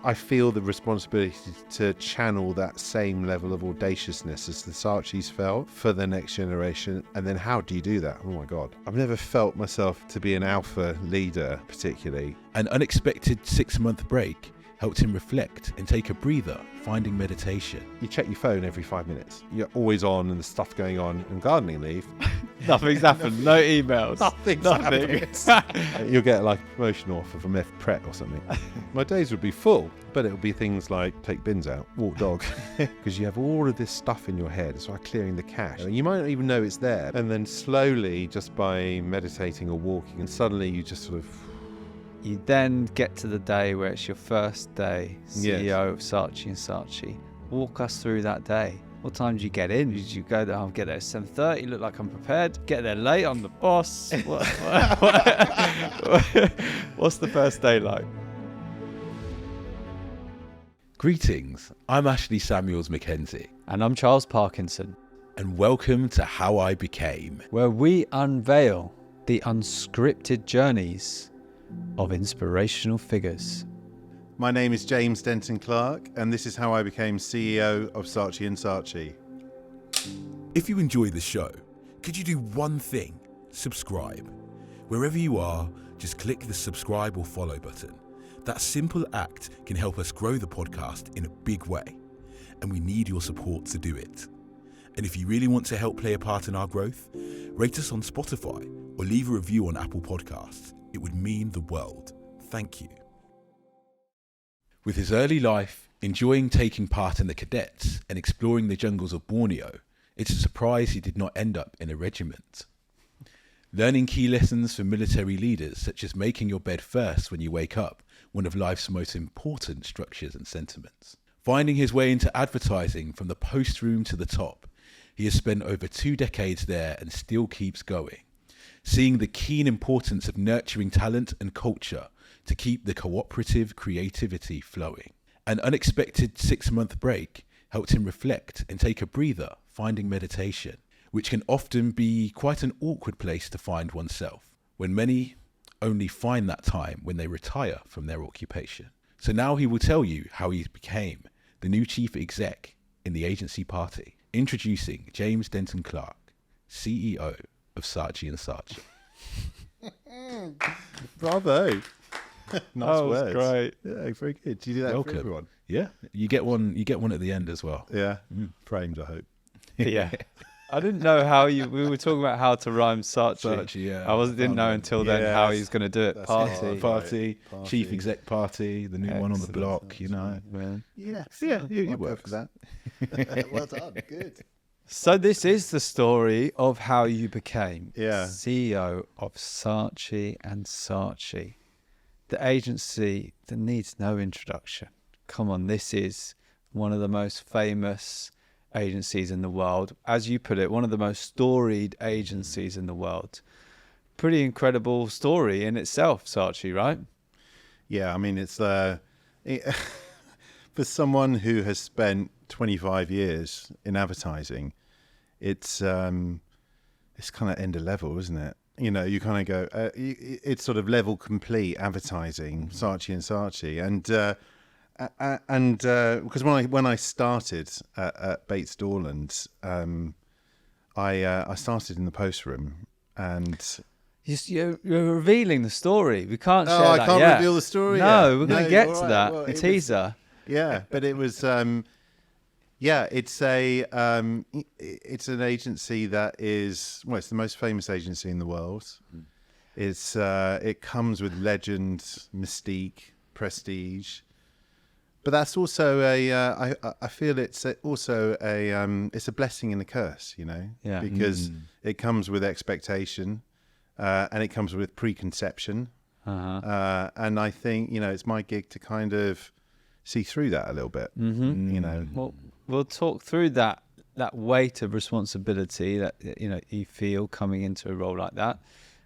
I feel the responsibility to channel that same level of audaciousness as the Saatchis felt for the next generation. And then how do you do that? Oh my God. I've never felt myself to be an alpha leader particularly. An unexpected 6-month break helped him reflect and take a breather, finding meditation. You check your phone every 5 minutes. You're always on and there's stuff going on. And gardening leave. Nothing's happened. No emails. Nothing. You'll get like a promotion offer from F Pret or something. My days would be full, but it would be things like take bins out, walk dog, because you have all of this stuff in your head. It's like clearing the cache. You might not even know it's there. And then slowly, just by meditating or walking, and suddenly you just sort of... You then get to the day where it's your first day, CEO of Saatchi Saatchi. Walk us through that day. What time did you get in? Did you go there? I'll get there at 7:30. Look like I'm prepared. Get there late. I'm the boss. What's the first day like? Greetings, I'm Ashley Samuels Mackenzie. And I'm Charles Parkinson. And welcome to How I Became, where we unveil the unscripted journeys of inspirational figures. My name is James Denton-Clark, and this is how I became CEO of Saatchi Saatchi. If you enjoy the show, could you do one thing? Subscribe. Wherever you are, just click the subscribe or follow button. That simple act can help us grow the podcast in a big way, and we need your support to do it. And if you really want to help play a part in our growth, rate us on Spotify or leave a review on Apple Podcasts. It would mean the world. Thank you. With his early life, enjoying taking part in the cadets and exploring the jungles of Borneo, it's a surprise he did not end up in a regiment. Learning key lessons from military leaders, such as making your bed first when you wake up, one of life's most important structures and sentiments. Finding his way into advertising from the post room to the top, he has spent over 2 decades there and still keeps going. Seeing the keen importance of nurturing talent and culture to keep the cooperative creativity flowing. An unexpected 6-month break helped him reflect and take a breather, finding meditation, which can often be quite an awkward place to find oneself, when many only find that time when they retire from their occupation. So now he will tell you how he became the new chief exec in the agency party. Introducing James Denton-Clark, CEO of Saatchi Saatchi. Bravo. Nice words. Great. Yeah, very good. Do you do that for everyone? Yeah, you get one at the end as well. Yeah, framed, I hope. Yeah. I didn't know how we were talking about how to rhyme Saatchi. Saatchi, yeah. I didn't know until then how he's going to do it. Party, chief exec party, the new one on the block, you know. Yeah, you work work for that. Well done, good. So this is the story of how you became CEO of Saatchi Saatchi, the agency that needs no introduction. Come on, this is one of the most famous agencies in the world. As you put it, one of the most storied agencies in the world. Pretty incredible story in itself, Saatchi, right? Yeah, I mean, it's for someone who has spent 25 years in advertising, it's kind of end of level, isn't it? You know, you kind of go, it's sort of level complete advertising, Saatchi Saatchi, and because when I started at Bates Dorland, I started in the post room, and you're revealing the story. We can't share that. I can't reveal the story. No, we're going to get to that. Well, teaser. But it was. It's an agency that is, well, it's the most famous agency in the world. It comes with legend, mystique, prestige, but that's also I feel it's also it's a blessing and a curse, you know, because it comes with expectation, and it comes with preconception, and I think, you know, it's my gig to kind of see through that a little bit, you know. Well, we'll talk through that weight of responsibility that, you know, you feel coming into a role like that,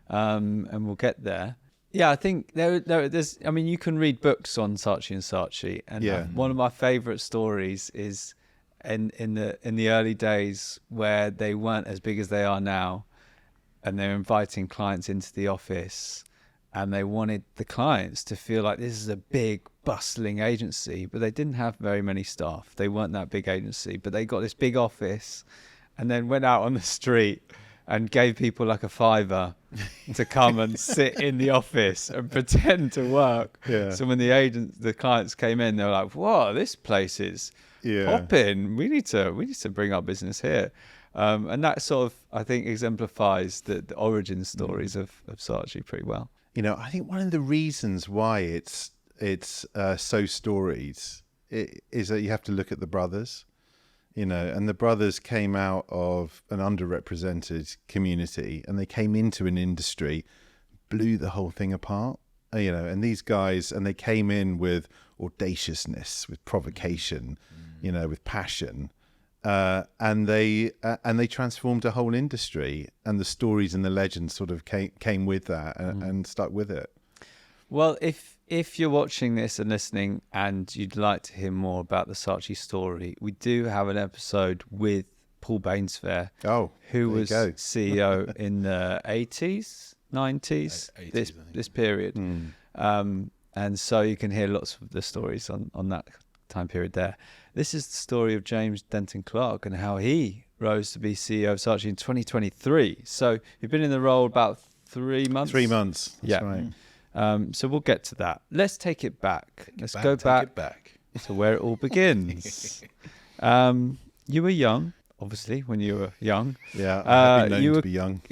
and we'll get there. Yeah, I think there's. I mean, you can read books on Saatchi Saatchi, and one of my favourite stories is in the early days where they weren't as big as they are now, and they're inviting clients into the office, and they wanted the clients to feel like this is a big, bustling agency, but they didn't have very many staff. They weren't that big agency, but they got this big office, and then went out on the street and gave people like a $5 to come and sit in the office and pretend to work. Yeah. So when the clients came in, they were like, "Whoa, this place is popping. We need to bring our business here." And that sort of, I think, exemplifies the origin stories of Saatchi pretty well. I think one of the reasons why it's so storied is that you have to look at the brothers. And the brothers came out of an underrepresented community, and they came into an industry, blew the whole thing apart, and these guys, and they came in with audaciousness, with provocation, with passion, and they transformed a whole industry, and the stories and the legends sort of came with that and stuck with it. Well, if you're watching this and listening and you'd like to hear more about the Saatchi story, we do have an episode with Paul Bainsfair, who was CEO in the 80s, 90s, 80s, this period. And so you can hear lots of the stories on that time period there. This is the story of James Denton-Clark and how he rose to be CEO of Saatchi in 2023. So you've been in the role about 3 months? 3 months, that's right. So we'll get to that. Let's take it back. Let's go back to where it all begins. You were young, obviously, when you were young. Yeah, I've been known to be young.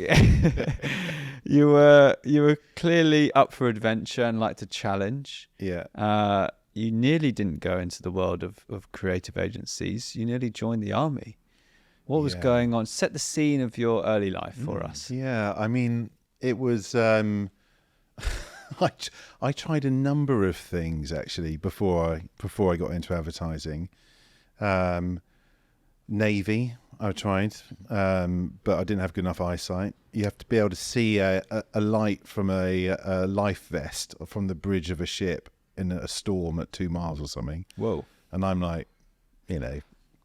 You were clearly up for adventure and like to challenge. Yeah. You nearly didn't go into the world of creative agencies. You nearly joined the army. What was going on? Set the scene of your early life for us. Yeah, I mean, it was... I tried a number of things actually before I got into advertising. Navy, I tried, but I didn't have good enough eyesight. You have to be able to see a light from a life vest from the bridge of a ship in a storm at 2 miles or something. Whoa! And I'm like,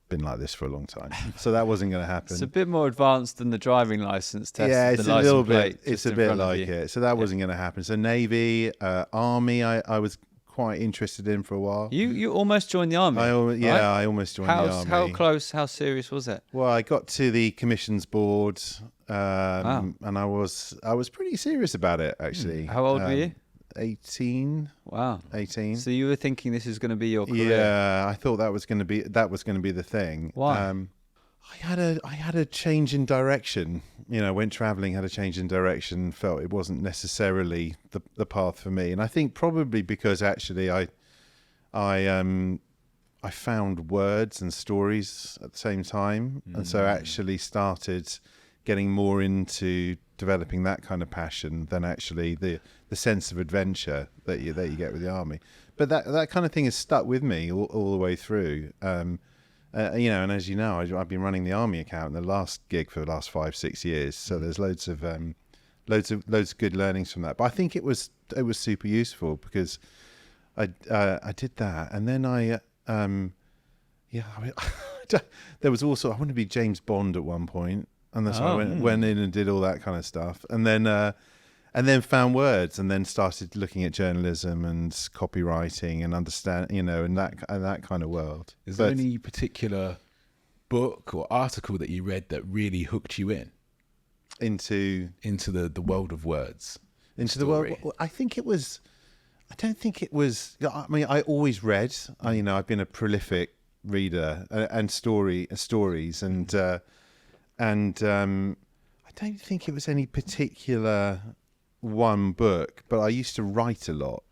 been like this for a long time, so that wasn't going to happen. It's a bit more advanced than the driving license test. Yeah, it's a little bit. It's a bit like it. So that wasn't going to happen. So Navy, Army, I was quite interested in for a while. You almost joined the army. I almost joined the army. How close? How serious was it? Well, I got to the commissions board, and I was pretty serious about it actually. How old were you? 18. Wow. 18. So you were thinking this is going to be your career? Yeah, I thought that was going to be the thing. Why? I had a change in direction. Went traveling, had a change in direction, felt it wasn't necessarily the path for me. And I think probably because actually I found words and stories at the same time, and so actually started getting more into developing that kind of passion than actually the sense of adventure that you get with the army. But that kind of thing has stuck with me all the way through. And as you know, I've been running the army account, the last gig for the last 5-6 years. So there's loads of good learnings from that. But I think it was super useful because I did that, and then there was also, I wanted to be James Bond at one point, and that's why I went in and did all that kind of stuff, and then found words, and then started looking at journalism and copywriting and understand, in that kind of world. Is there any particular book or article that you read that really hooked you into the world of words? Into the world? Well, I don't think it was. I mean, I always read. I've been a prolific reader and stories, and I don't think it was any particular one book, but I used to write a lot.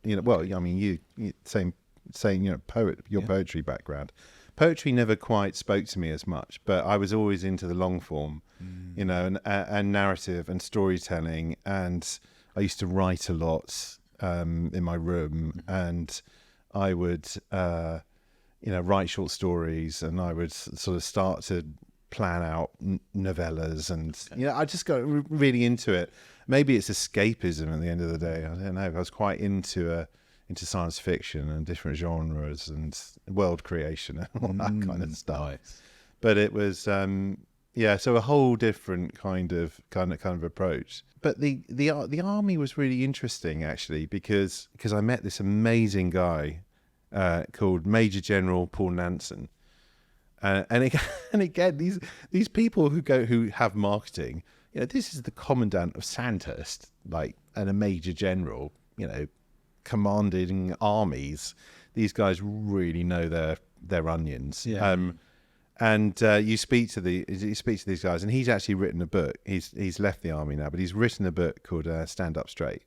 Poetry background. Poetry never quite spoke to me as much, but I was always into the long form, and narrative and storytelling, and I used to write a lot in my room, and I would write short stories, and I would sort of start to plan out novellas, and I just got really into it. Maybe it's escapism at the end of the day. I don't know. I was quite into science fiction and different genres and world creation and all that kind of stuff. Nice. But it was Yeah, so a whole different kind of approach. But the army was really interesting actually because I met this amazing guy called Major General Paul Nansen, and again these people who have marketing. This is the commandant of Sandhurst, like, and a major general. Commanding armies. These guys really know their onions. Yeah. And you speak to these guys, and he's actually written a book. He's left the army now, but he's written a book called Stand Up Straight.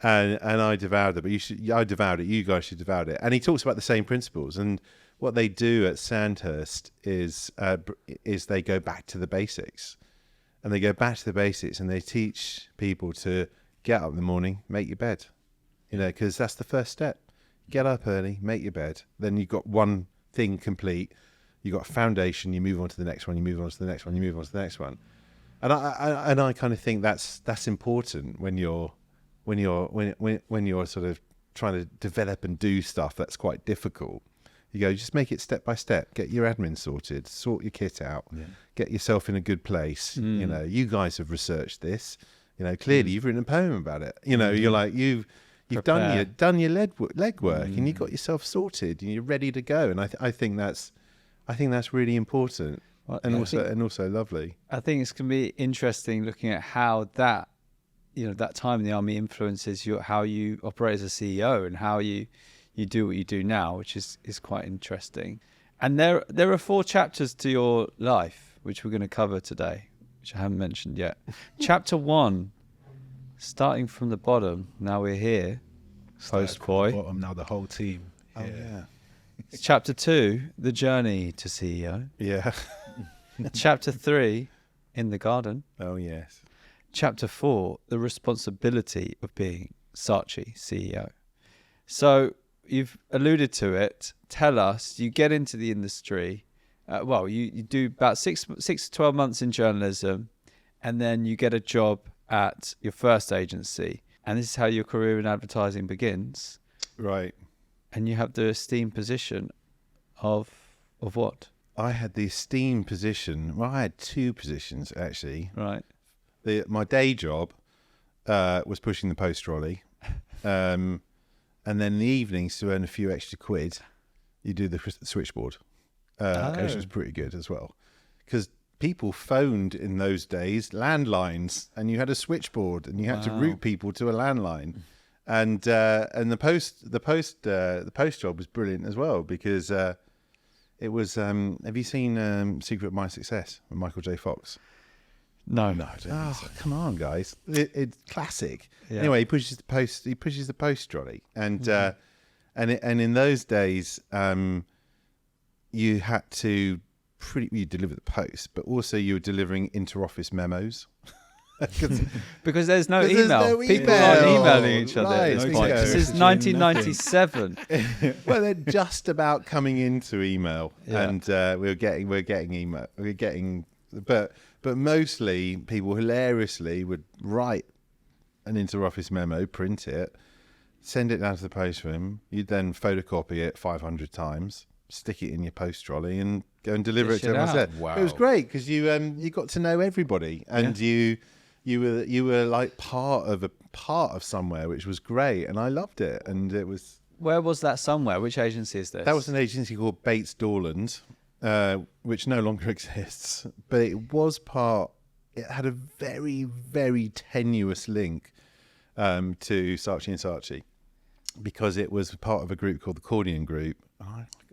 And I devoured it, but I devoured it. You guys should devour it. And he talks about the same principles. And what they do at Sandhurst is they go back to the basics, and they go back to the basics, and they teach people to get up in the morning, make your bed, because that's the first step. Get up early, make your bed. Then you've got one thing complete. You got a foundation. You move on to the next one. You move on to the next one. You move on to the next one. And I kind of think that's important when you're sort of trying to develop and do stuff that's quite difficult. You go, just make it step by step. Get your admin sorted. Sort your kit out. Yeah. Get yourself in a good place. You guys have researched this. Clearly you've written a poem about it. You're like you've done your legwork, and you got yourself sorted, and you're ready to go. And I think that's really important, and also lovely. I think it's going to be interesting looking at how that time in the army influences how you operate as a CEO and how you do what you do now, which is quite interesting. And there are 4 chapters to your life, which we're going to cover today, which I haven't mentioned yet. Chapter 1, starting from the bottom. Now we're here, post boy. Bottom, now the whole team. Oh yeah. Chapter 2, the journey to CEO. Yeah. Chapter 3, in the garden. Oh yes. Chapter 4, the responsibility of being Saatchi CEO. So you've alluded to it. Tell us, you get into the industry. You do about 6 to 12 months in journalism, and then you get a job at your first agency. And this is how your career in advertising begins. Right. And you have the esteemed position of what? I had the esteemed position. Well, I had 2 positions actually. Right. My day job was pushing the post trolley, and then in the evenings, to earn a few extra quid, you do the switchboard, which was pretty good as well, because people phoned in those days landlines, and you had a switchboard, and you had to route people to a landline, and the post job was brilliant as well, because it was. Have you seen Secret of My Success with Michael J. Fox? No. I don't think so. Come on, guys! It's classic. Yeah. Anyway, he pushes the post trolley, and in those days, you had to you deliver the post, but also you were delivering inter-office memos. Because there's no email. People aren't emailing each other at this point. This is 1997. Well, they're just about coming into email, and we're getting email. But mostly people hilariously would write an inter-office memo, print it, send it down to the post room. You'd then photocopy it 500 times, stick it in your post trolley, and go and deliver it to everyone else. Wow. It was great because you got to know everybody, and you were like part of somewhere, which was great, and I loved it. And it was. Where was that somewhere? Which agency is this? That was an agency called Bates Dorland, which no longer exists, but it was part. It had a very, very tenuous link to Saatchi and Saatchi, because it was part of a group called the Cordian Group.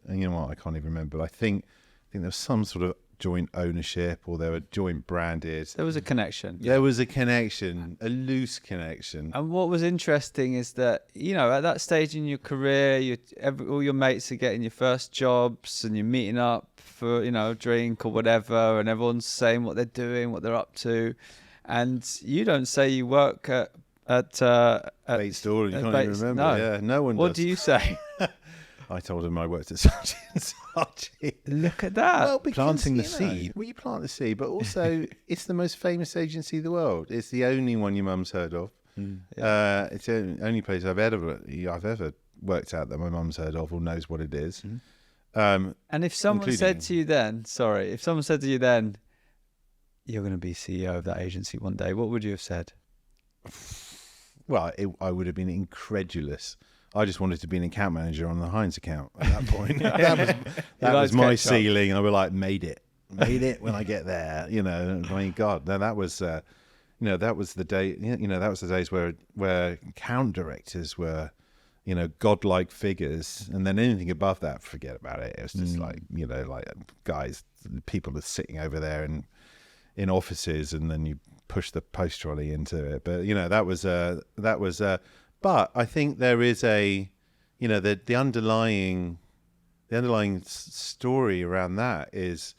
And you know what? I can't even remember. But I think there was some sort of joint ownership, or they were joint branded. There was a connection. There was a connection, a loose connection. And what was interesting is that, at that stage in your career, all your mates are getting your first jobs, and you're meeting up for, a drink or whatever, and everyone's saying what they're doing, what they're up to. And you don't say you work at Bates Dorland. You can't even remember. No. Yeah, no one does. What do you say? I told him I worked at Saatchi and Saatchi. Look at that. Well, because, planting the seed. Well, you plant the seed, but also it's the most famous agency in the world. It's the only one your mum's heard of. It's the only place I've ever worked at that my mum's heard of or knows what it is. And if someone said to you then, you're going to be CEO of that agency one day, what would you have said? Well, I would have been incredulous. I just wanted to be an account manager on the Heinz account at that point. that was my ceiling. I was like, made it when I get there. You know, I mean, God, that was, you know, that was the day. You know, that was the days where account directors were, you know, godlike figures, and then anything above that, forget about it. It was just like, you know, like guys, people are sitting over there in offices, and then you push the post trolley into it. But you know, that was but I think there is a, you know, the underlying story around that is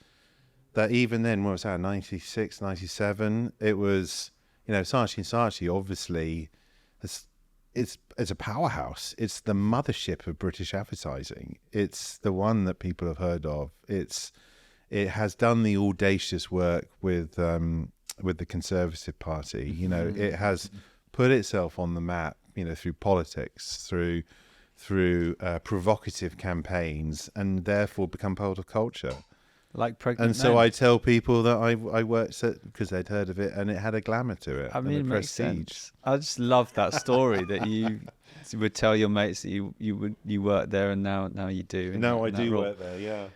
that even then, what was that, 96, 97, it was, you know, Saatchi Saatchi obviously it's a powerhouse. It's the mothership of British advertising. It's the one that people have heard of. It has done the audacious work with the Conservative Party. You know, it has put itself on the map, you know, through politics, through provocative campaigns, and therefore become part of culture. Like pregnant and so men. I tell people that I worked at, because they'd heard of it, and it had a glamour to it. I mean, and it a makes prestige. sense. I just love that story that you would tell your mates that you worked there, and now you do. No, I do work there. Yeah.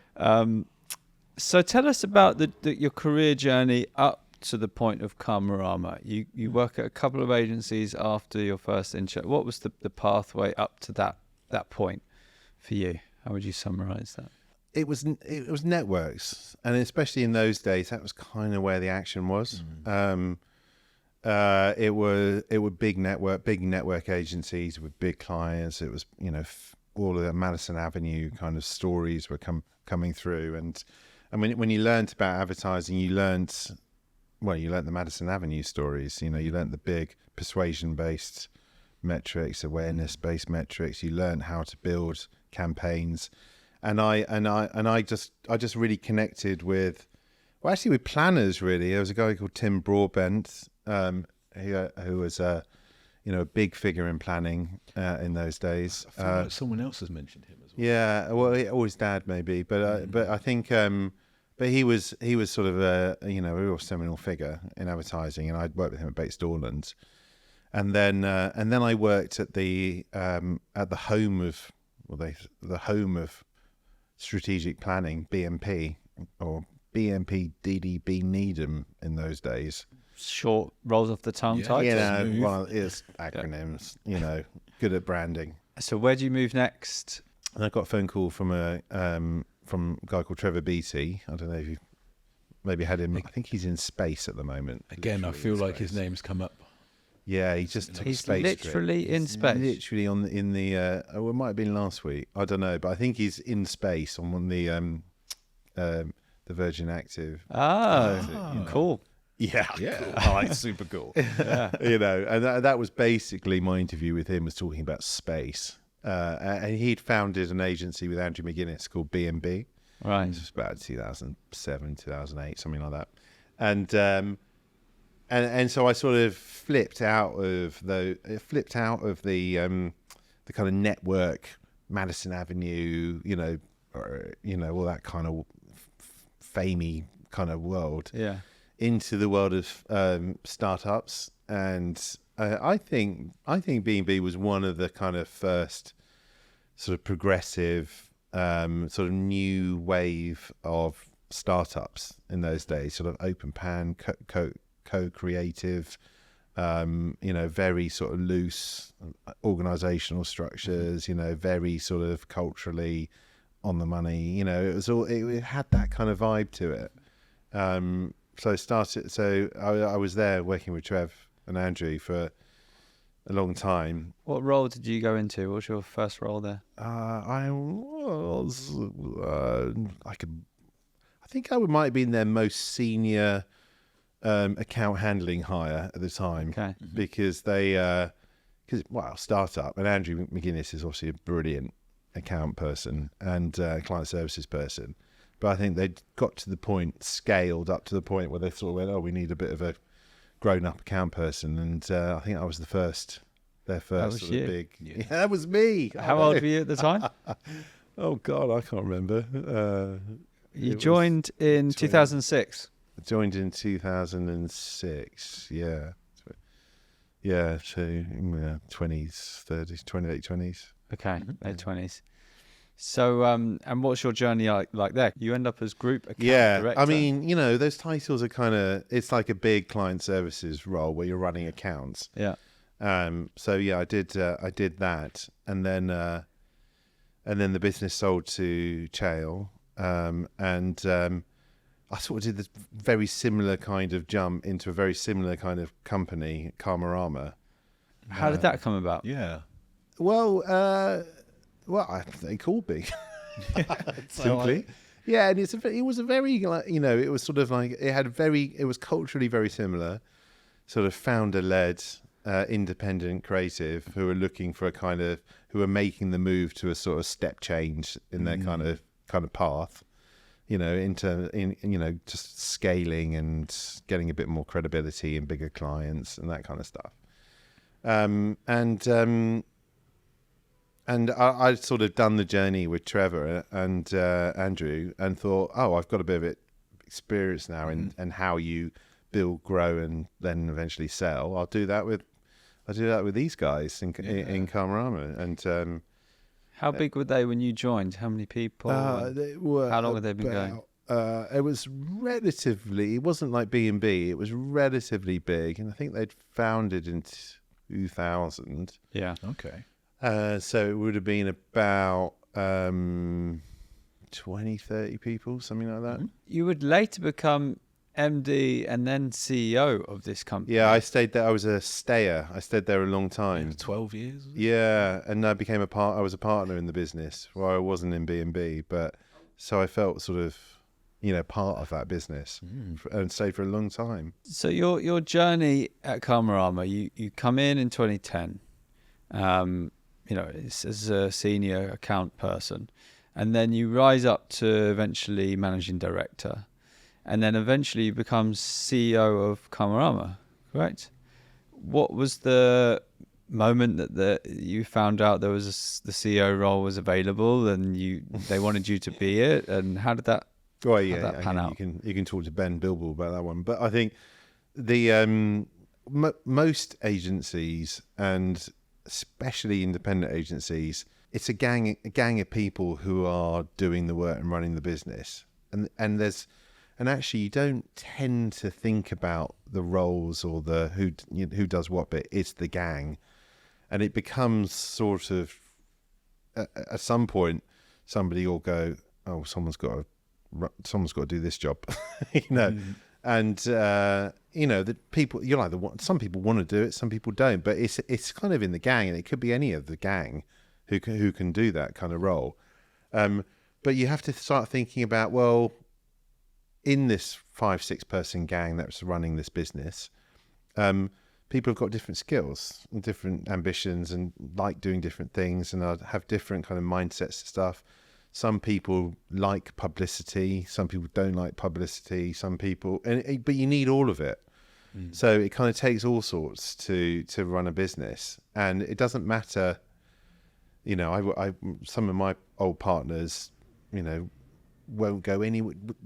So tell us about your career journey up to the point of Karmarama. You work at a couple of agencies after your first intro. What was the pathway up to that point for you? How would you summarize that? It was networks, and especially in those days, that was kind of where the action was. It were big network agencies with big clients. It was, you know, all of the Madison Avenue kind of stories were coming through, and when you learned about advertising, you learned the Madison Avenue stories. You know, you learned the big persuasion-based metrics, awareness-based metrics. You learned how to build campaigns. And I just really connected with planners, really. There was a guy called Tim Broadbent, who was a big figure in planning in those days. I feel like someone else has mentioned him as well. Yeah, well, or his dad maybe, but I think but he was sort of a real seminal figure in advertising, and I'd worked with him at Bates Dorland, and then I worked at the home of strategic planning, B&P, or B&P DDB Needham in those days. Short, rolls off the tongue type. Well, it's acronyms. You know, good at branding. So where do you move next? And I got a phone call from a guy called Trevor Beatty. I don't know if you maybe had him. I think he's in space at the moment. Again, I feel like his name's come up. Yeah, he just took he's space literally trip. in space. Literally it might have been last week. I don't know, but I think he's in space on the Virgin Active. Cool. Yeah. Cool. I like super cool. Yeah. You know, and that was basically my interview with him, was talking about space. And he'd founded an agency with Andrew McGuinness called B&B. Right. It was about 2007, 2008, something like that. And so I sort of flipped out of the kind of network, Madison Avenue, all that kind of famey kind of world, into the world of startups. And I think B&B was one of the kind of first sort of progressive, sort of new wave of startups in those days, sort of open pan, co-creative, very sort of loose organizational structures, very sort of culturally on the money, it had that kind of vibe to it. So I was there working with Trev and Andrew for a long time. What role did you go into? What was your first role there? I think I might have been their most senior account handling hire at the time. Okay. Because startup, and Andrew McGuinness is obviously a brilliant account person and client services person. But I think they'd got to the point, scaled up to the point where they sort of went, we need a bit of a grown-up account person. And I think I was their first that was sort you. of big. Yeah, that was me. How old were you at the time? Oh, God, I can't remember. You joined in 2006. joined in 2006. Yeah. Yeah, so 20s, 30s, 28, 20s. Okay, late 20s. So, and what's your journey like there? You end up as group account director. I mean, those titles are it's like a big client services role where you're running accounts. Yeah. So yeah, I did that, and then the business sold to Chale, and I sort of did this very similar kind of jump into a very similar kind of company, Karmarama. How did that come about? Yeah. Well, they called me. Simply. Yeah, and it was a very, like, it was sort of like, it was culturally very similar, sort of founder-led, independent creative who are looking for who are making the move to a sort of step change in their kind of path, just scaling and getting a bit more credibility and bigger clients and that kind of stuff. And I'd sort of done the journey with Trevor and Andrew and thought, I've got a bit of experience now in how you build, grow, and then eventually sell. I'll do that with these guys in Karmarama. And how big were they when you joined? How many people? How long have they been going? It was relatively. It wasn't like B&B. It was relatively big, and I think they'd founded in 2000. Yeah. Okay. So it would have been about 20, 30 people, something like that. You would later become MD and then CEO of this company. Yeah, I stayed there. I was a stayer. I stayed there a long time. 12 years? Yeah, and I became I was a partner in the business. Well, I wasn't in B&B, but so I felt sort of, part of that business and stayed for a long time. So your journey at Karmarama, you come in 2010. As a senior account person, and then you rise up to eventually managing director, and then eventually you become CEO of Karmarama, correct? What was the moment that you found out the CEO role was available and they wanted you to be it, and how did that pan out? You can talk to Ben Bilball about that one, but I think the most agencies, and especially independent agencies, it's a gang of people who are doing the work and running the business, and actually you don't tend to think about the roles or the who does what bit. It's the gang, and it becomes sort of at some point somebody will go, someone's got to do this job, And the people, some people want to do it, some people don't, but it's kind of in the gang, and it could be any of the gang who can do that kind of role. But you have to start thinking about, well, in this 5-6 person gang that's running this business, people have got different skills and different ambitions and like doing different things, and have different kind of mindsets and stuff. Some people like publicity, some people don't like publicity, but you need all of it. So it kind of takes all sorts to run a business, and it doesn't matter. Some of my old partners, won't go wouldn't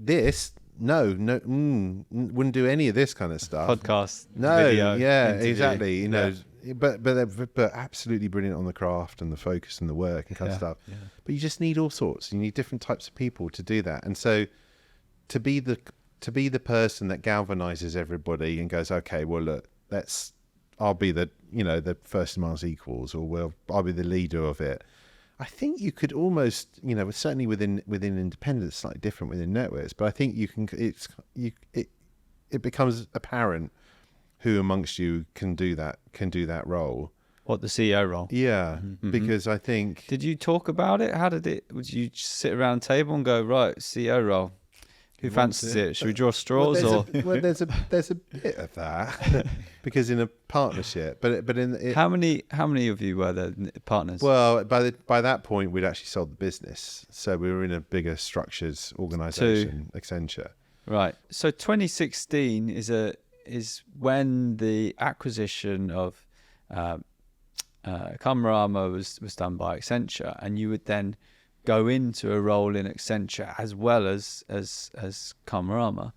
do any of this kind of stuff. Podcast, video, interview. Exactly. But they're absolutely brilliant on the craft and the focus and the work and kind of stuff. Yeah. But you just need all sorts. You need different types of people to do that. And so to be the person that galvanizes everybody and goes, okay, well, look, I'll be the first amongst equals, or I'll be the leader of it. I think you could almost, certainly within independence, slightly different within networks, but I think it becomes apparent who amongst you can do that role. What, the CEO role? Yeah, because I think... Did you talk about it? Would you sit around a table and go, right, CEO role? Who fancies it? Should we draw straws? There's a bit of that because in a partnership, but how many of you were there partners? Well, by that point we'd actually sold the business, so we were in a bigger structured organisation, Accenture. Right. So 2016 is when the acquisition of Karmarama was done by Accenture, and you would then go into a role in Accenture as well as Karmarama.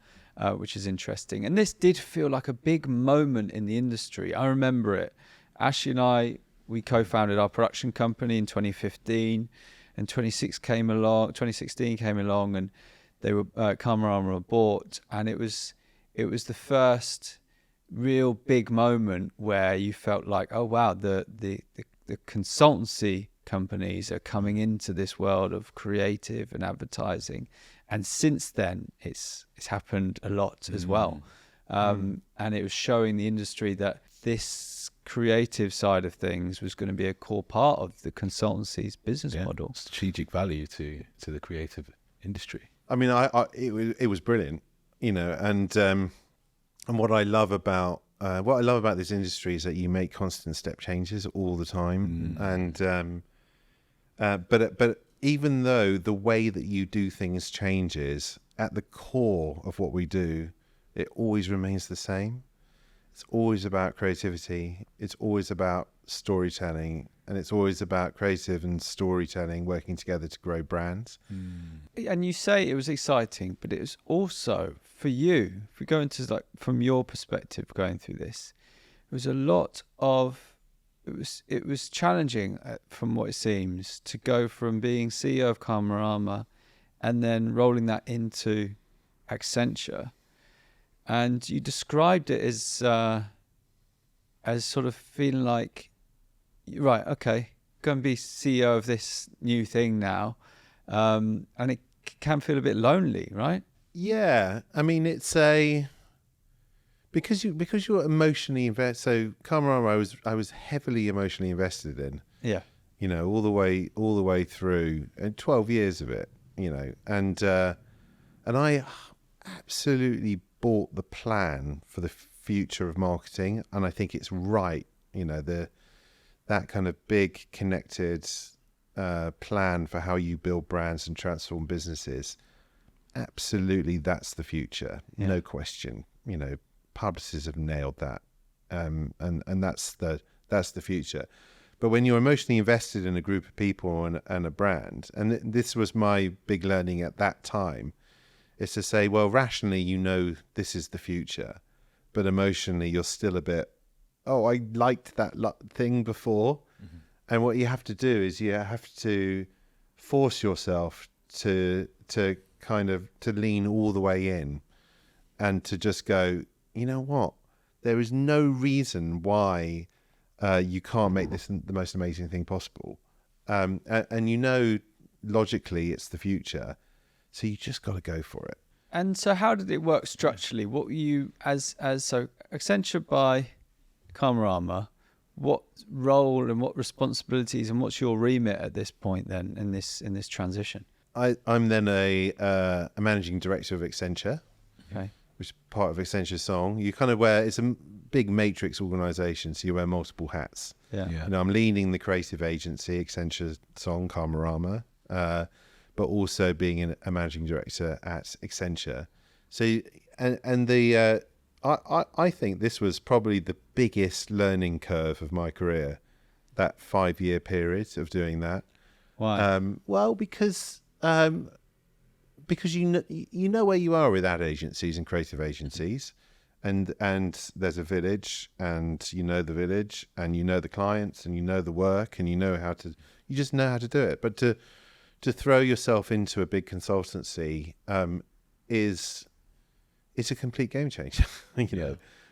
which is interesting. And this did feel like a big moment in the industry. I remember it. Ashley and I, we co-founded our production company in 2015, and 2016 came along, and they were Karmarama were bought, and it was the first real big moment where you felt like, oh wow, the consultancy companies are coming into this world of creative and advertising. And since then, it's happened a lot as well. And it was showing the industry that this creative side of things was going to be a core part of the consultancy's business model. Strategic value to the creative industry. I mean, it was brilliant, and what I love about this industry is that you make constant step changes all the time, and but even though the way that you do things changes, at the core of what we do, it always remains the same. It's always about creativity. It's always about storytelling, and it's always about creative and storytelling working together to grow brands. And you say it was exciting, but it was also for you, if we go into from your perspective going through this, it was a lot of, it was challenging from what it seems to go from being CEO of Karmarama and then rolling that into Accenture. And you described it as sort of feeling like, right, okay, go and be CEO of this new thing now, and it can feel a bit lonely, right? Yeah, I mean, it's because you're emotionally invested. So Karmarama, I was heavily emotionally invested in. Yeah, all the way through, and 12 years of it, and I absolutely bought the plan for the future of marketing, and I think it's right. That kind of big connected plan for how you build brands and transform businesses. Absolutely, that's the future, no question. Publicists have nailed that, and that's the future. But when you're emotionally invested in a group of people and a brand, and this was my big learning at that time, is to say, well, rationally, this is the future, but emotionally, you're still a bit, oh, I liked that thing before. Mm-hmm. And what you have to do is you have to force yourself to lean all the way in and to just go, you know what? There is no reason why you can't make this the most amazing thing possible. And logically it's the future. So you just got to go for it. And so how did it work structurally? What were you, so Accenture by Karmarama, what role and what responsibilities and what's your remit at this point then in this transition? I'm then a managing director of Accenture, okay, which is part of Accenture Song. You kind of it's a big matrix organization, so you wear multiple hats. Yeah. I'm leading the creative agency, Accenture Song, Karmarama, but also being a managing director at Accenture. So, I think this was probably the biggest learning curve of my career, that 5-year period of doing that. Why? Well, because you know where you are with ad agencies and creative agencies, and there's a village, and you know the village, and you know the clients, and you know the work, and you just know how to do it. But to throw yourself into a big consultancy it's a complete game changer.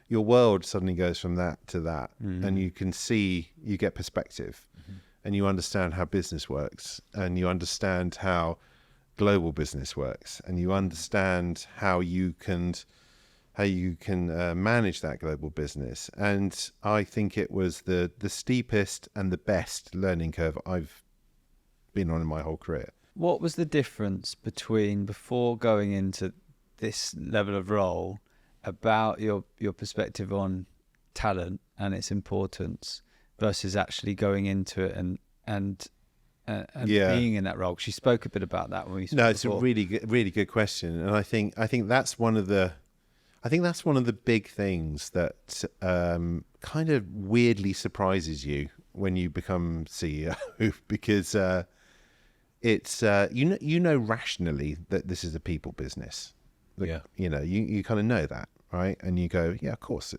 Your world suddenly goes from that to that, and you get perspective, and you understand how business works, and you understand how global business works, and you understand how you can manage that global business. And I think it was the steepest and the best learning curve I've been on in my whole career. What was the difference between before going into this level of role about your perspective on talent and its importance versus actually going into it and being in that role? She spoke a bit about that when we spoke. No, it's before. a really good question, and I think that's one of the big things that kind of weirdly surprises you when you become CEO, because it's rationally that this is a people business, You know, you kind of know that, right? And you go, yeah, of course,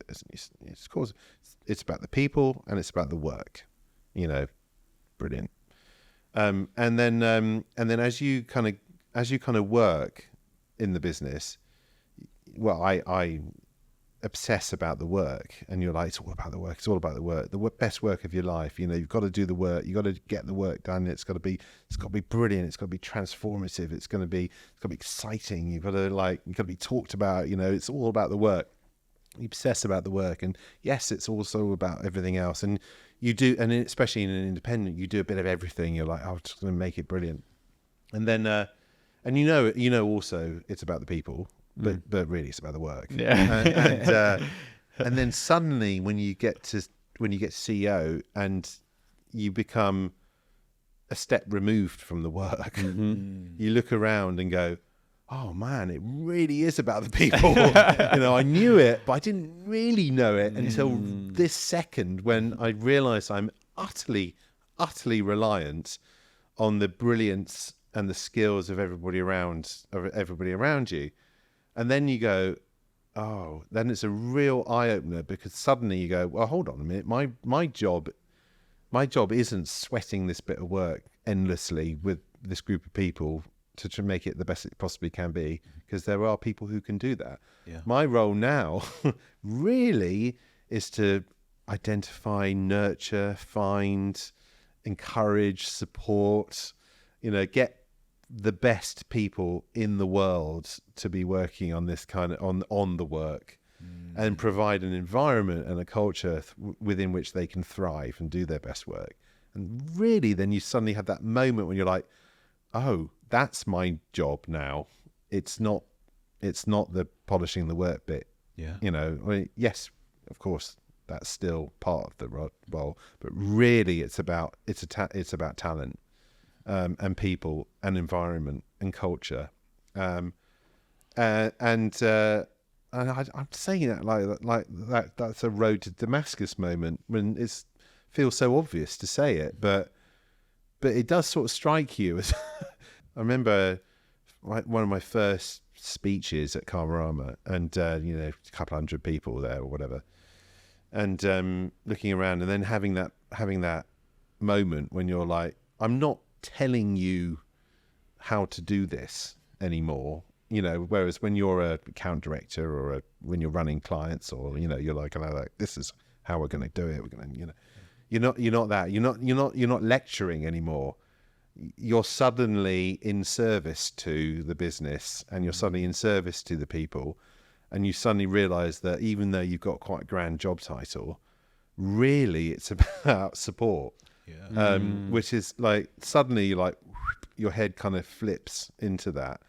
it's about the people and it's about the work, you know, brilliant. And then as you kind of work in the business, well, I obsess about the work, and you're like, it's all about the work. It's all about the work, best work of your life. You know, you've got to do the work. You've got to get the work done. It's got to be brilliant. It's got to be transformative. It's got to be exciting. You've got to be talked about. You know, it's all about the work. You obsess about the work, and yes, it's also about everything else. And you do, and especially in an independent, you do a bit of everything. You're like, oh, I'm just going to make it brilliant. And then, and you know, also it's about the people. But really, it's about the work. Yeah. And then suddenly, when you get CEO and you become a step removed from the work, you look around and go, "Oh man, it really is about the people." You know, I knew it, but I didn't really know it until this second when I realised I'm utterly reliant on the brilliance and the skills of everybody around you. And then you go, oh, then it's a real eye opener, because suddenly you go, well, hold on a minute. My job isn't sweating this bit of work endlessly with this group of people to make it the best it possibly can be, because there are people who can do that. Yeah. My role now really is to identify, nurture, find, encourage, support, you know, get the best people in the world to be working on this kind of on the work, and provide an environment and a culture within which they can thrive and do their best work. And really, then you suddenly have that moment when you're like, oh, that's my job now. It's not the polishing the work bit. Yeah, you know, I mean, yes, of course, that's still part of the role, but really, it's about talent. And people and environment and culture, and I'm saying that like that's a road to Damascus moment, when it feels so obvious to say it, but it does sort of strike you as I remember one of my first speeches at Karmarama, and you know, a couple hundred people there or whatever, and looking around, and then having that moment when you're like, I'm not telling you how to do this anymore, you know, whereas when you're a account director or when you're running clients, or, you know, you're like, this is how we're going to do it, we're going to, you know, you're not lecturing anymore. You're suddenly in service to the business, and you're suddenly in service to the people, and you suddenly realize that even though you've got quite a grand job title, really it's about support. Yeah. Which is like, suddenly you're like, your head kind of flips into that,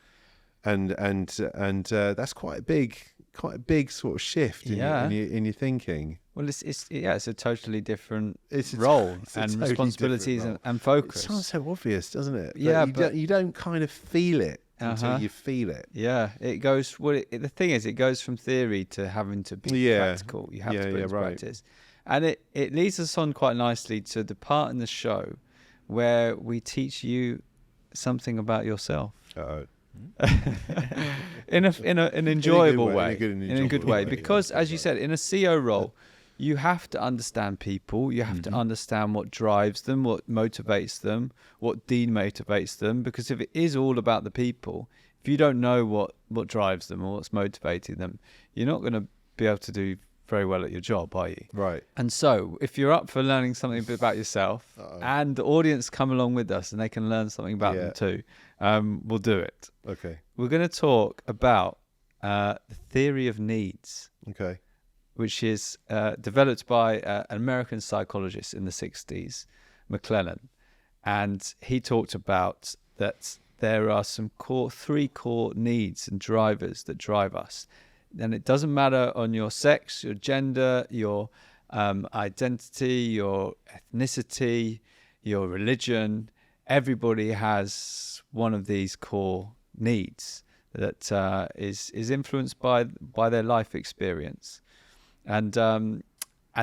and that's quite a big sort of shift in your thinking. Well, it's a totally different role and responsibilities and focus. It sounds so obvious, doesn't it? Yeah, but you don't kind of feel it until you feel it. Yeah, it goes. Well, the thing is, it goes from theory to having to be practical. You have to put it into practice. And it leads us on quite nicely to the part in the show where we teach you something about yourself. in an enjoyable way. In a good way. Because, as you said, in a CEO role, you have to understand people. You have to understand what drives them, what motivates them, what demotivates them. Because if it is all about the people, if you don't know what drives them or what's motivating them, you're not going to be able to do very well at your job, are you? Right. And so if you're up for learning something a bit about yourself, and the audience come along with us and they can learn something about them too, we'll do it. Okay. We're going to talk about the theory of needs. Okay. Which is developed by an American psychologist in the 60s, McClellan. And he talked about that there are three core needs and drivers that drive us. And it doesn't matter on your sex, your gender, your identity, your ethnicity, your religion. Everybody has one of these core needs that is influenced by their life experience. And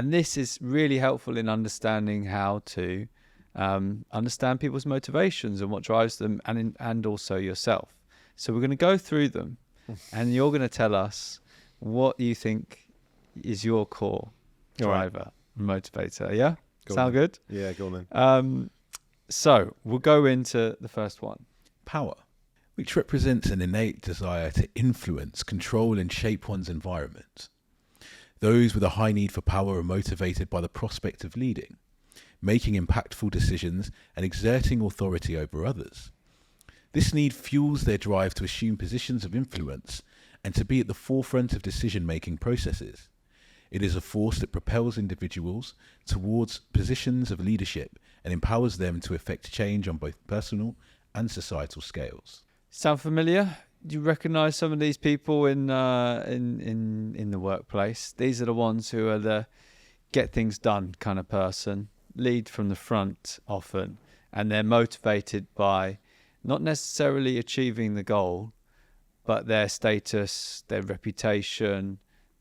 this is really helpful in understanding how to understand people's motivations and what drives them, and also yourself. So we're going to go through them. and you're going to tell us what you think is your core driver, motivator. Yeah? Sound good? Yeah, go on then. So we'll go into the first one. Power, which represents an innate desire to influence, control and shape one's environment. Those with a high need for power are motivated by the prospect of leading, making impactful decisions and exerting authority over others. This need fuels their drive to assume positions of influence and to be at the forefront of decision-making processes. It is a force that propels individuals towards positions of leadership and empowers them to effect change on both personal and societal scales. Sound familiar? Do you recognise some of these people in the workplace? These are the ones who are the get things done kind of person, lead from the front often, and they're motivated by not necessarily achieving the goal, but their status, their reputation,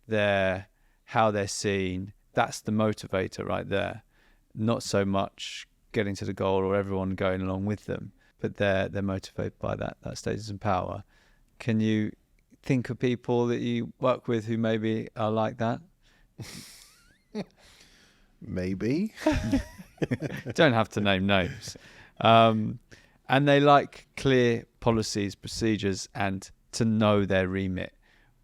how they're seen. That's the motivator right there. Not so much getting to the goal or everyone going along with them, but they're motivated by that status and power. Can you think of people that you work with who maybe are like that? Maybe. Don't have to name names. And they like clear policies, procedures, and to know their remit.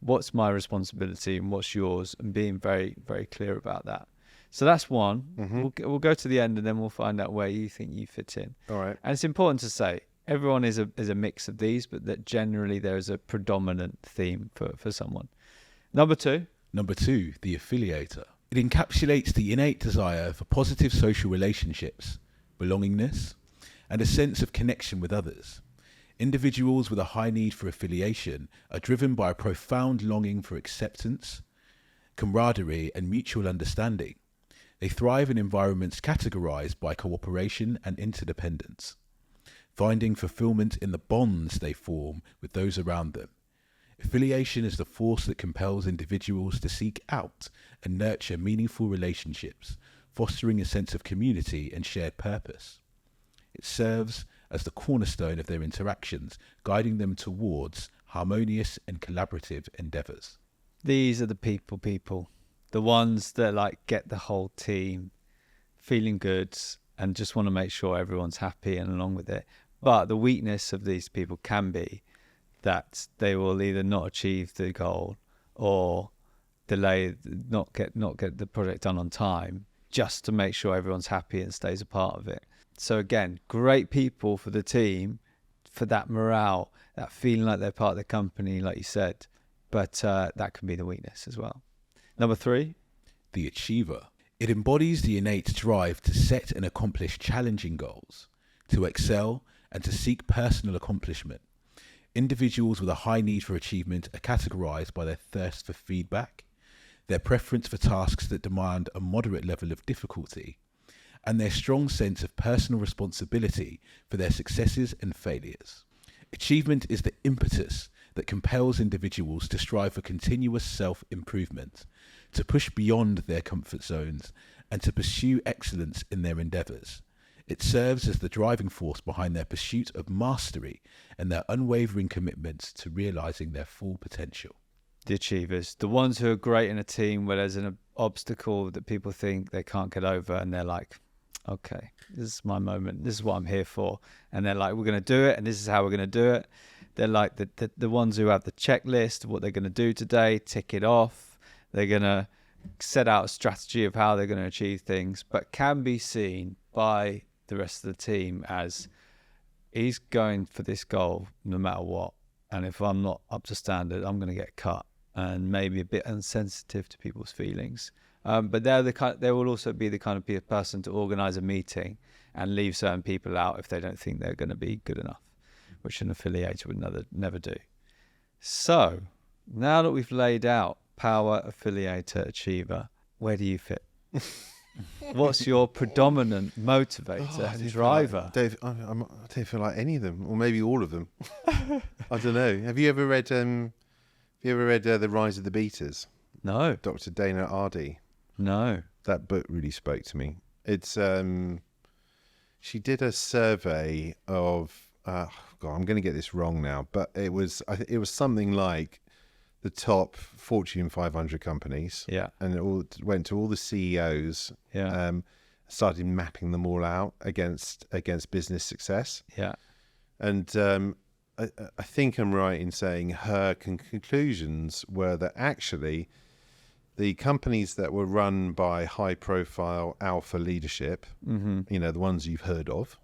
What's my responsibility and what's yours? And being very, very clear about that. So that's one. Mm-hmm. We'll go to the end and then we'll find out where you think you fit in. All right. And it's important to say, everyone is a mix of these, but that generally there is a predominant theme for someone. Number two, the affiliator. It encapsulates the innate desire for positive social relationships, belongingness, and a sense of connection with others. Individuals with a high need for affiliation are driven by a profound longing for acceptance, camaraderie, and mutual understanding. They thrive in environments categorized by cooperation and interdependence, finding fulfillment in the bonds they form with those around them. Affiliation is the force that compels individuals to seek out and nurture meaningful relationships, fostering a sense of community and shared purpose. It serves as the cornerstone of their interactions, guiding them towards harmonious and collaborative endeavours. These are the people, the ones that like get the whole team feeling good and just want to make sure everyone's happy and along with it. But the weakness of these people can be that they will either not achieve the goal or delay, not get the project done on time, just to make sure everyone's happy and stays a part of it. So again, great people for the team, for that morale, that feeling like they're part of the company, like you said. But that can be the weakness as well. Number three, the achiever. It embodies the innate drive to set and accomplish challenging goals, to excel, and to seek personal accomplishment. Individuals with a high need for achievement are categorized by their thirst for feedback, their preference for tasks that demand a moderate level of difficulty, and their strong sense of personal responsibility for their successes and failures. Achievement is the impetus that compels individuals to strive for continuous self-improvement, to push beyond their comfort zones, and to pursue excellence in their endeavours. It serves as the driving force behind their pursuit of mastery and their unwavering commitment to realising their full potential. The achievers, the ones who are great in a team where there's an obstacle that people think they can't get over, and they're like, okay, this is my moment, this is what I'm here for. And they're like, we're going to do it, and this is how we're going to do it. They're like the ones who have the checklist of what they're going to do today, tick it off. They're going to set out a strategy of how they're going to achieve things, but can be seen by the rest of the team as he's going for this goal no matter what. And if I'm not up to standard, I'm going to get cut, and maybe a bit insensitive to people's feelings. But they will also be the kind of person to organise a meeting and leave certain people out if they don't think they're going to be good enough, which an affiliator would never do. So now that we've laid out power, affiliator, achiever, where do you fit? What's your predominant motivator, driver? I don't feel like any of them, or maybe all of them. I don't know. Have you ever read The Rise of the Beaters? No. Dr. Dana Ardie. No. That book really spoke to me. It's she did a survey of God, I'm going to get this wrong now, but it was something like the top Fortune 500 companies. Yeah. And it all went to all the CEOs. Yeah. Started mapping them all out against business success. Yeah. And I think I'm right in saying her conclusions were that actually the companies that were run by high-profile alpha leadership, the ones you've heard of,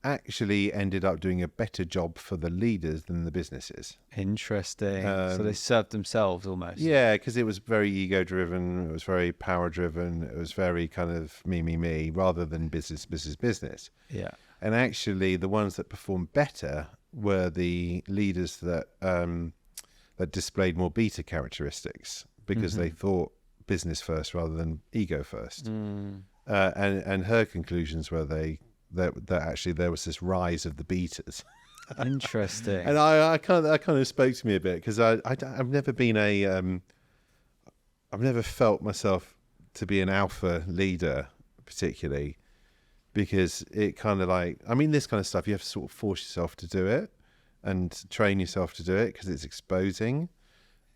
actually ended up doing a better job for the leaders than the businesses. Interesting. So they served themselves almost. Yeah, because it was very ego-driven, it was very power-driven, it was very kind of me, rather than business. Yeah. And actually, the ones that performed better were the leaders that displayed more beta characteristics, because they thought business first rather than ego first. And her conclusions were that actually there was this rise of the betas. Interesting. And I kind of spoke to me a bit, because I've never been I've never felt myself to be an alpha leader particularly, because it kind of this kind of stuff, you have to sort of force yourself to do it and train yourself to do it, because it's exposing,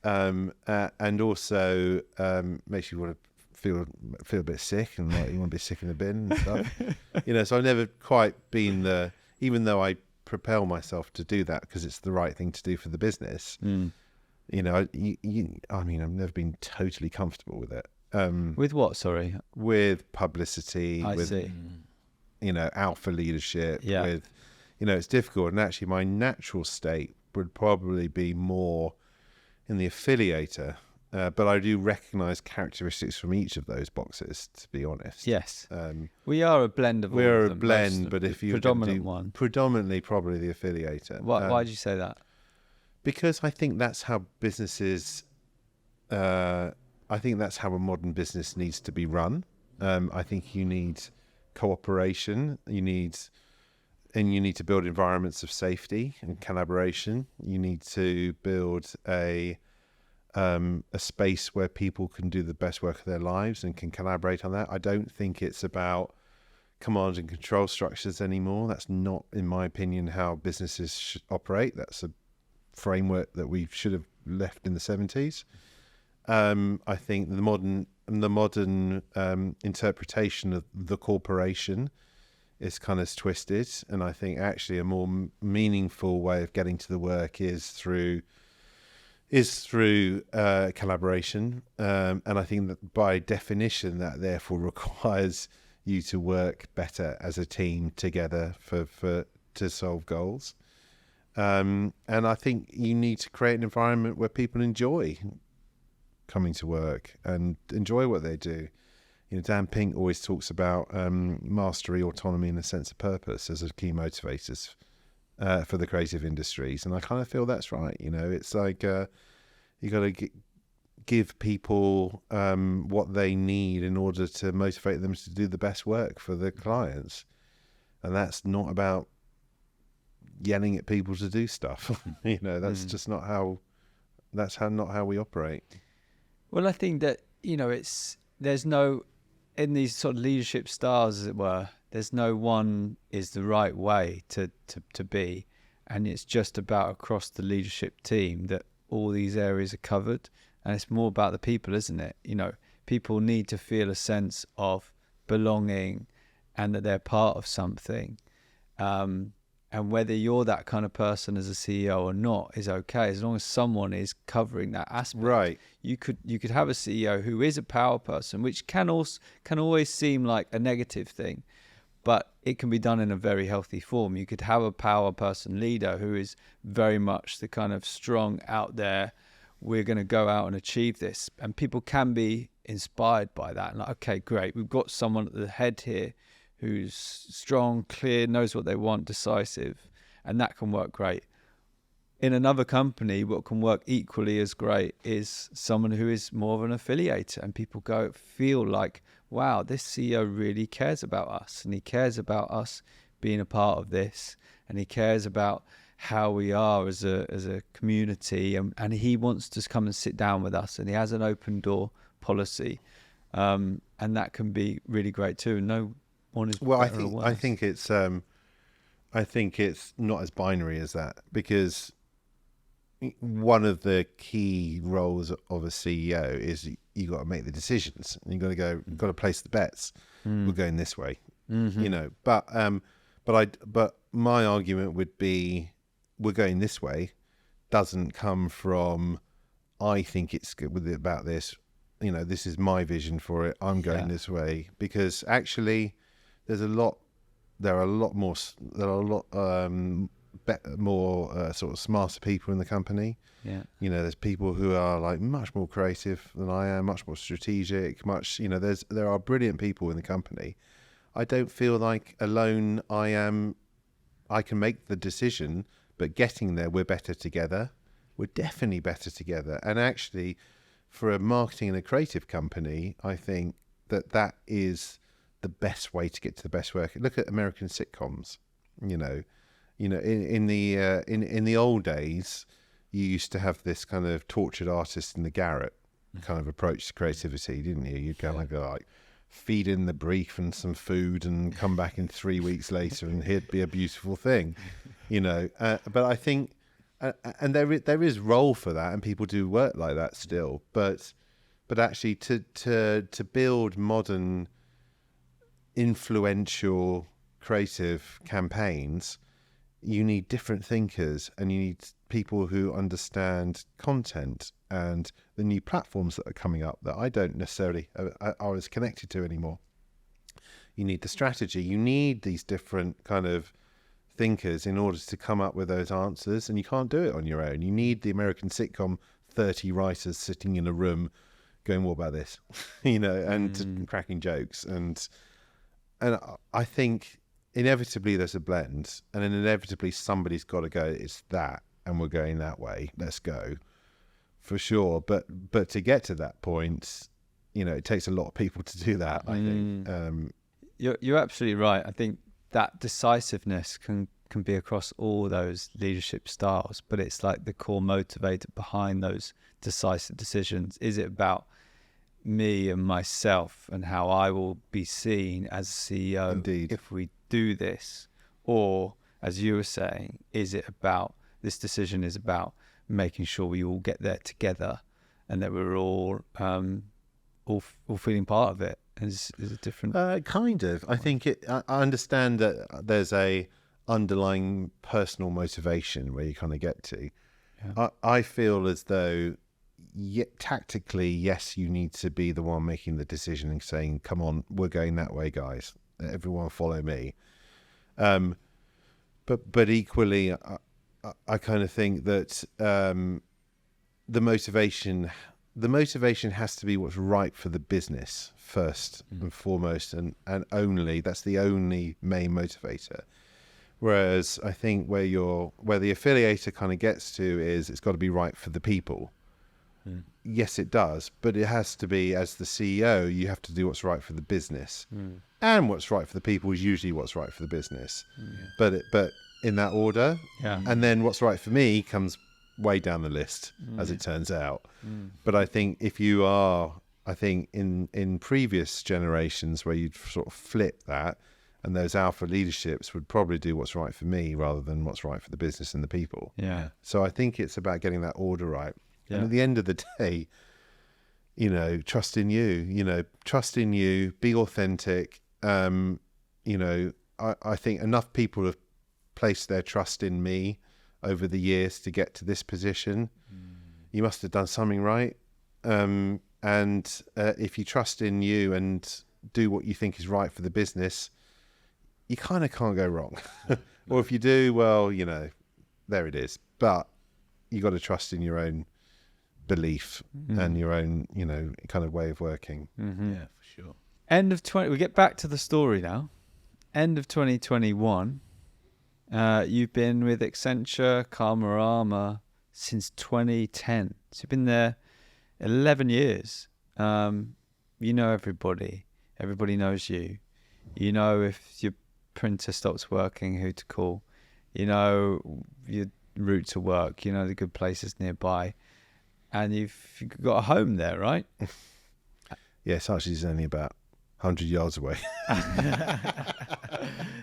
and also makes you want to feel a bit sick, and like you want to be sick in the bin and stuff. So I've never quite been even though I propel myself to do that because it's the right thing to do for the business. I've never been totally comfortable with it. With what? Sorry. With publicity. I see. Alpha leadership. Yeah. With, it's difficult. And actually, my natural state would probably be more in the affiliator. But I do recognise characteristics from each of those boxes, to be honest. Yes. We are a blend of all of them. We're a blend, but if you predominantly probably the affiliator. Why do you say that? Because I think that's how businesses. I think that's how a modern business needs to be run. I think you need cooperation. You need to build environments of safety and collaboration. You need to build a space where people can do the best work of their lives and can collaborate on that. I don't think it's about command and control structures anymore. That's not, in my opinion, how businesses should operate. That's a framework that we should have left in the 70s. I think the modern interpretation of the corporation is kind of twisted, and I think actually a more meaningful way of getting to the work is through collaboration, and I think that by definition that therefore requires you to work better as a team together to solve goals, and I think you need to create an environment where people enjoy coming to work and enjoy what they do. Dan Pink always talks about mastery, autonomy, and a sense of purpose as a key motivators for the creative industries, and I kind of feel that's right. It's like you got to give people what they need in order to motivate them to do the best work for the clients, and that's not about yelling at people to do stuff. That's just not how we operate. Well, I think that there's no, in these sort of leadership styles, as it were, there's no one is the right way to be, and it's just about across the leadership team that all these areas are covered, and it's more about the people, isn't it? People need to feel a sense of belonging and that they're part of something, and whether you're that kind of person as a CEO or not is okay, as long as someone is covering that aspect. Right. You could have a CEO who is a power person, which can always seem like a negative thing, but it can be done in a very healthy form. You could have a power person leader who is very much the kind of strong out there, we're going to go out and achieve this, and people can be inspired by that. And like, okay, great, we've got someone at the head here who's strong, clear, knows what they want, decisive, and that can work great. In another company, what can work equally as great is someone who is more of an affiliator, and people feel like, wow, this CEO really cares about us, and he cares about us being a part of this, and he cares about how we are as a community, and he wants to come and sit down with us, and he has an open door policy, and that can be really great too. No one is well. I think it's. I think it's not as binary as that, because one of the key roles of a CEO is you got to make the decisions. And you've got to place the bets. We're going this way, you know. But my argument would be, we're going this way doesn't come from, I think it's good with it about this. You know, this is my vision for it. I'm going this way, because actually, there are a lot more sort of smarter people in the company. Yeah. You know, there's people who are like much more creative than I am, much more strategic, you know, there are brilliant people in the company. I don't feel like alone I can make the decision, but getting there, we're better together. We're definitely better together. And actually, for a marketing and a creative company, I think that is the best way to get to the best work. Look at American sitcoms. You know, in the old days, you used to have this kind of tortured artist in the garret kind of approach to creativity, didn't you? You'd go like feed in the brief and some food and come back in 3 weeks later and here'd be a beautiful thing, you know. But I think, and there is role for that, and people do work like that still. But actually, to build modern, influential, creative campaigns, you need different thinkers, and you need people who understand content and the new platforms that are coming up that I don't necessarily are as connected to anymore. You need the strategy. You need these different kind of thinkers in order to come up with those answers, and you can't do it on your own. You need the American sitcom 30 writers sitting in a room going, what about this? You know, and cracking jokes. And I think inevitably there's a blend, and then inevitably somebody's got to go, it's that, and we're going that way, let's go, for sure. But to get to that point, you know, it takes a lot of people to do that, I think. You're absolutely right. I think that decisiveness can be across all those leadership styles, but it's like the core motivator behind those decisive decisions. Is it about me and myself and how I will be seen as a CEO Indeed. if we do this? Or, as you were saying, is it about, this decision is about making sure we all get there together and that we're all feeling part of it? Is it different? Kind of. I think I understand that there's a underlying personal motivation where you kind of get to. Yeah. I feel as though, tactically, yes, you need to be the one making the decision and saying, come on, we're going that way, guys. Everyone follow me. But equally, I kind of think that the motivation has to be what's right for the business first and foremost, and only. That's the only main motivator. Whereas I think where the affiliator kind of gets to is it's got to be right for the people. Yes, it does, but it has to be, as the CEO, you have to do what's right for the business, and what's right for the people is usually what's right for the business. But in that order, and then what's right for me comes way down the list, as it turns out. But I think if you are, in previous generations where you'd sort of flip that, and those alpha leaderships would probably do what's right for me rather than what's right for the business and the people. So I think it's about getting that order right. And at the end of the day, you know, trust in you, be authentic. You know, I think enough people have placed their trust in me over the years to get to this position. You must have done something right. And if you trust in you and do what you think is right for the business, you kind of can't go wrong. Or if you do, well, you know, there it is. But you got to trust in your own belief and your own, you know, kind of way of working. Yeah, for sure. We get back to the story now. End of 2021. You've been with Accenture, Karmarama since 2010. So you've been there 11 years. You know everybody. Everybody knows you. You know if your printer stops working, who to call. You know your route to work. You know the good places nearby. And you've got a home there, right? Yeah, Saatchi's only about 100 yards away.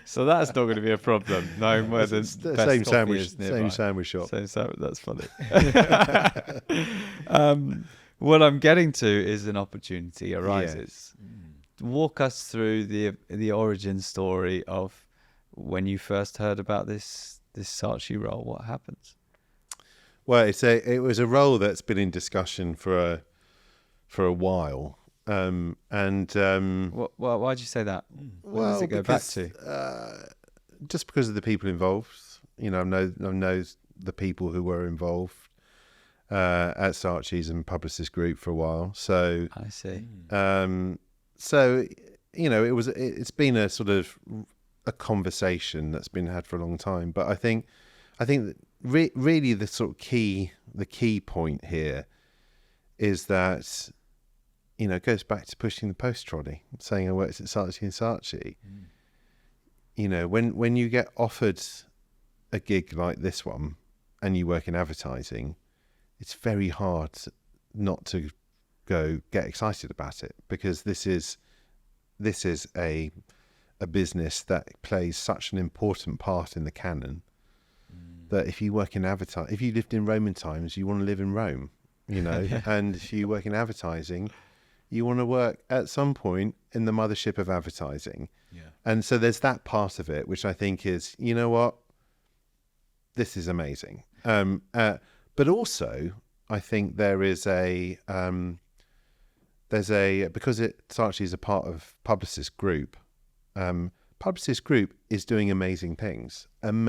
So that's not going to be a problem. No more than same sandwich shop. That's funny. What I'm getting to is an opportunity arises. Yes. Walk us through the origin story of when you first heard about this Saatchi role. What happens? Well, it was a role that's been in discussion for a while. Why'd you say that? What does it go back to? Just because of the people involved. I know the people who were involved at Saatchi's and Publicis Group for a while. So I see. It's been a sort of a conversation that's been had for a long time. But I think that really the sort of key point here is that. It goes back to pushing the post trolley, saying I worked at Saatchi and Saatchi. When you get offered a gig like this one and you work in advertising, it's very hard not to go get excited about it, because this is a business that plays such an important part in the canon that if you work in advertising, if you lived in Roman times, you want to live in Rome, and if you work in advertising, you want to work at some point in the mothership of advertising. Yeah. And so there's that part of it, which I think is, you know what, this is amazing. But also, I think because Saatchi is a part of Publicis Group, Publicis Group is doing amazing things. And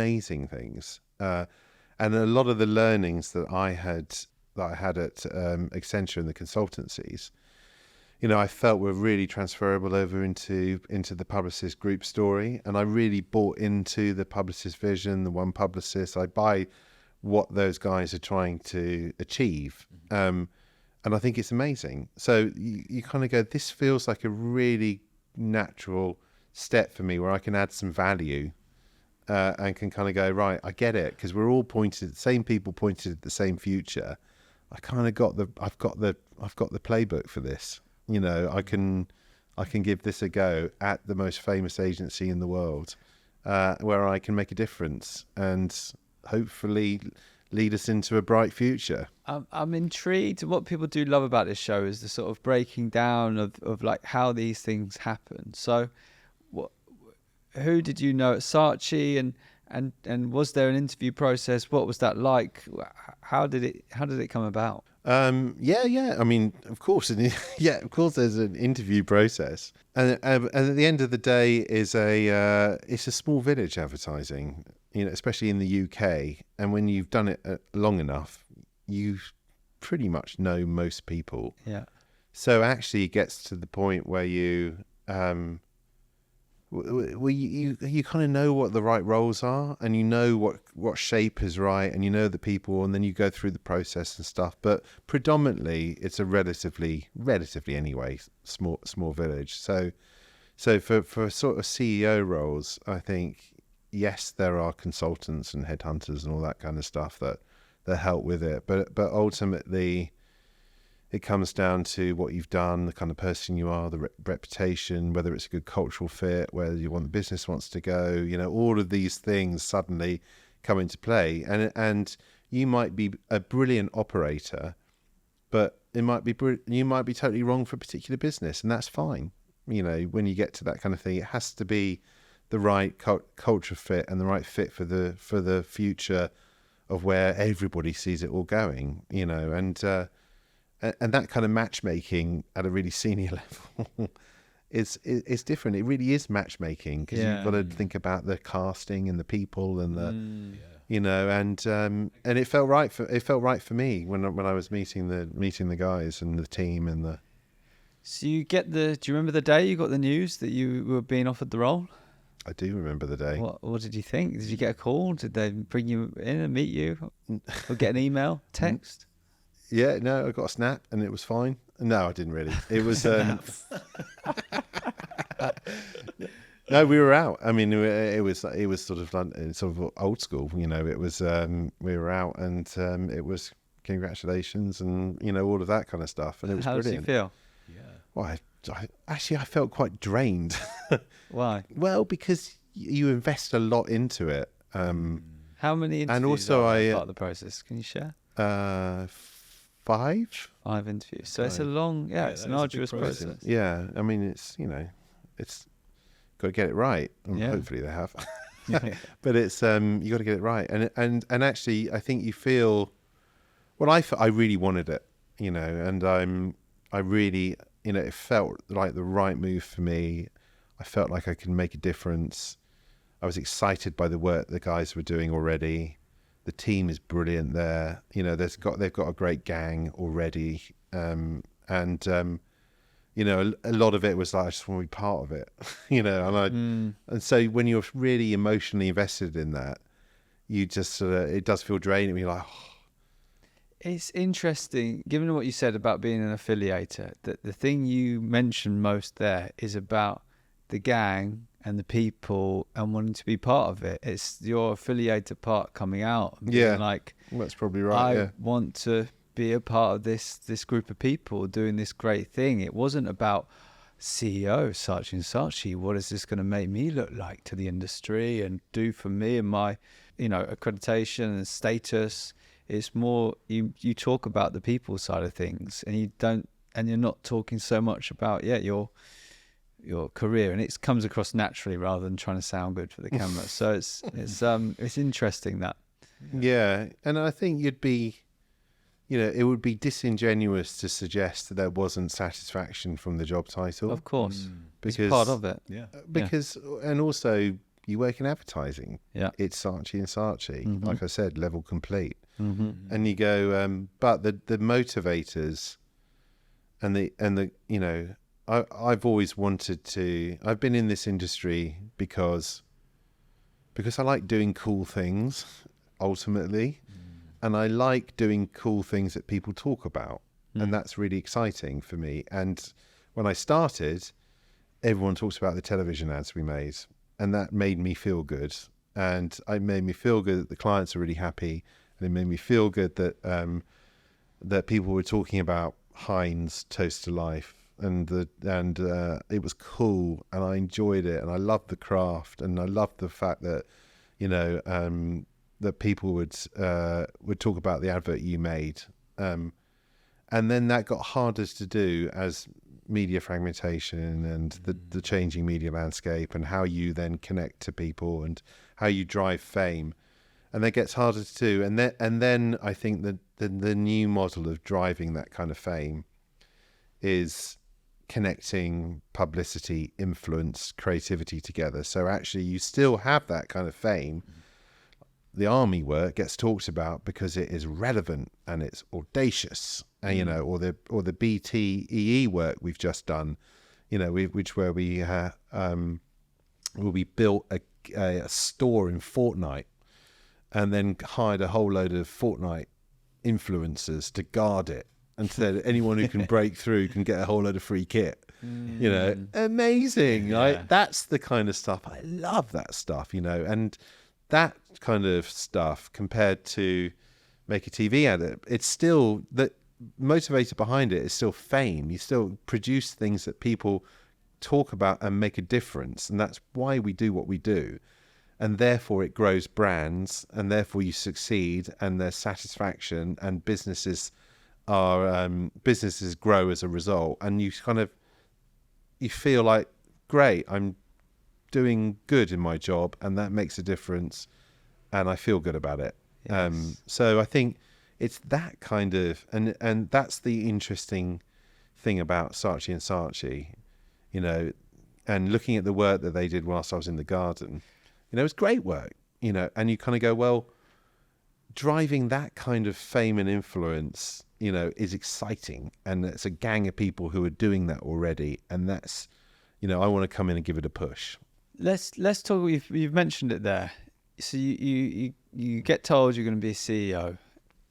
a lot of the learnings that I had at Accenture and the consultancies, I felt were really transferable over into the Publicis Group story. And I really bought into the Publicis vision, the one Publicis. I buy what those guys are trying to achieve. And I think it's amazing. So you kind of go, this feels like a really natural step for me where I can add some value and can kind of go, right, I get it. Because we're all the same people pointed at the same future. I kind of I've got the playbook for this. I can give this a go at the most famous agency in the world, where I can make a difference and hopefully lead us into a bright future. I'm intrigued. What people do love about this show is the sort of breaking down of like how these things happen. So, who did you know at Saatchi, and was there an interview process? What was that like? How did it come about? Yeah. I mean, of course, there's an interview process, and at the end of the day, it's a small village advertising, especially in the UK. And when you've done it long enough, you pretty much know most people. Yeah. So actually, it gets to the point where you kind of know what the right roles are, and you know what shape is right, and you know the people, and then you go through the process and stuff. But predominantly, it's a relatively anyway small village. So for sort of CEO roles, I think yes, there are consultants and headhunters and all that kind of stuff that help with it. But ultimately, it comes down to what you've done, the kind of person you are, the reputation, whether it's a good cultural fit, whether the business wants to go, all of these things suddenly come into play. And you might be a brilliant operator, but you might be totally wrong for a particular business, and that's fine. When you get to that kind of thing, it has to be the right culture fit and the right fit for the future of where everybody sees it all going, and that kind of matchmaking at a really senior level is different. It really is matchmaking, because you've got to think about the casting and the people and and it felt right for me when I was meeting the guys and the team and the. So do you remember the day you got the news that you were being offered the role? I do remember the day. What did you think? Did you get a call? Did they bring you in and meet you, or get an email, text? Yeah, no, I got a snap and it was fine. No, I didn't really. It was no, we were out. I mean, it was sort of old school. It was we were out and it was congratulations and all of that kind of stuff, and it was How brilliant. did you feel? Well, I felt quite drained. Why? Well, because you invest a lot into it. How many interviews and also are part of the process? Can you share? 5 interviews. So it's a long, it's an arduous process. Yeah, I mean, it's got to get it right. Hopefully they have. But it's you got to get it right. And actually, I think you feel. Well, I really wanted it, and I really, it felt like the right move for me. I felt like I could make a difference. I was excited by the work the guys were doing already. The team is brilliant there. They've got a great gang already. A lot of it was like, I just want to be part of it, and so when you're really emotionally invested in that, you just it does feel draining. You're like, oh. It's interesting, given what you said about being an affiliator, that the thing you mentioned most there is about the gang and the people and wanting to be part of it. It's your affiliator part coming out. Like, that's probably right. I want to be a part of this group of people doing this great thing. It wasn't about CEO of Saatchi and Saatchi. What is this going to make me look like to the industry and do for me and my, accreditation and status? It's more you talk about the people side of things, and you're not talking so much about your career, and it comes across naturally rather than trying to sound good for the camera. So it's interesting that. Yeah, and I think you'd be, it would be disingenuous to suggest that there wasn't satisfaction from the job title. Of course, because it's part of it. Yeah, and also you work in advertising. Yeah, it's Saatchi and Saatchi. Mm-hmm. Like I said, level complete. Mm-hmm. And you go, but the motivators and the I've always wanted to. I've been in this industry because I like doing cool things, ultimately, and I like doing cool things that people talk about, and that's really exciting for me. And when I started, everyone talks about the television ads we made, and that made me feel good, and it made me feel good that the clients are really happy, and it made me feel good that that people were talking about Heinz Toast to Life. And it was cool, and I enjoyed it, and I loved the craft, and I loved the fact that, that people would talk about the advert you made, and then that got harder to do as media fragmentation and the changing media landscape, and how you then connect to people and how you drive fame, and that gets harder to do. And then I think that the new model of driving that kind of fame is connecting publicity, influence, creativity together. So actually you still have that kind of fame. The army work gets talked about because it is relevant and it's audacious, and, or the BTEE work we've just done, we built a store in Fortnite, and then hired a whole load of Fortnite influencers to guard it, and said anyone who can break through can get a whole load of free kit. Amazing. Right? That's the kind of stuff. I love that stuff, and that kind of stuff compared to make a TV ad, it's still, the motivator behind it is still fame. You still produce things that people talk about and make a difference, and that's why we do what we do. And therefore it grows brands, and therefore you succeed, and there's satisfaction, and businesses grow as a result, and you feel like, great, I'm doing good in my job, and that makes a difference, and I feel good about it. Yes. So I think it's that kind of, and that's the interesting thing about Saatchi and Saatchi, and looking at the work that they did whilst I was in the garden, it was great work, and you kind of go, well, driving that kind of fame and influence, is exciting, and it's a gang of people who are doing that already, and that's, I want to come in and give it a push. Let's talk. You've mentioned it there. So you get told you're going to be a CEO,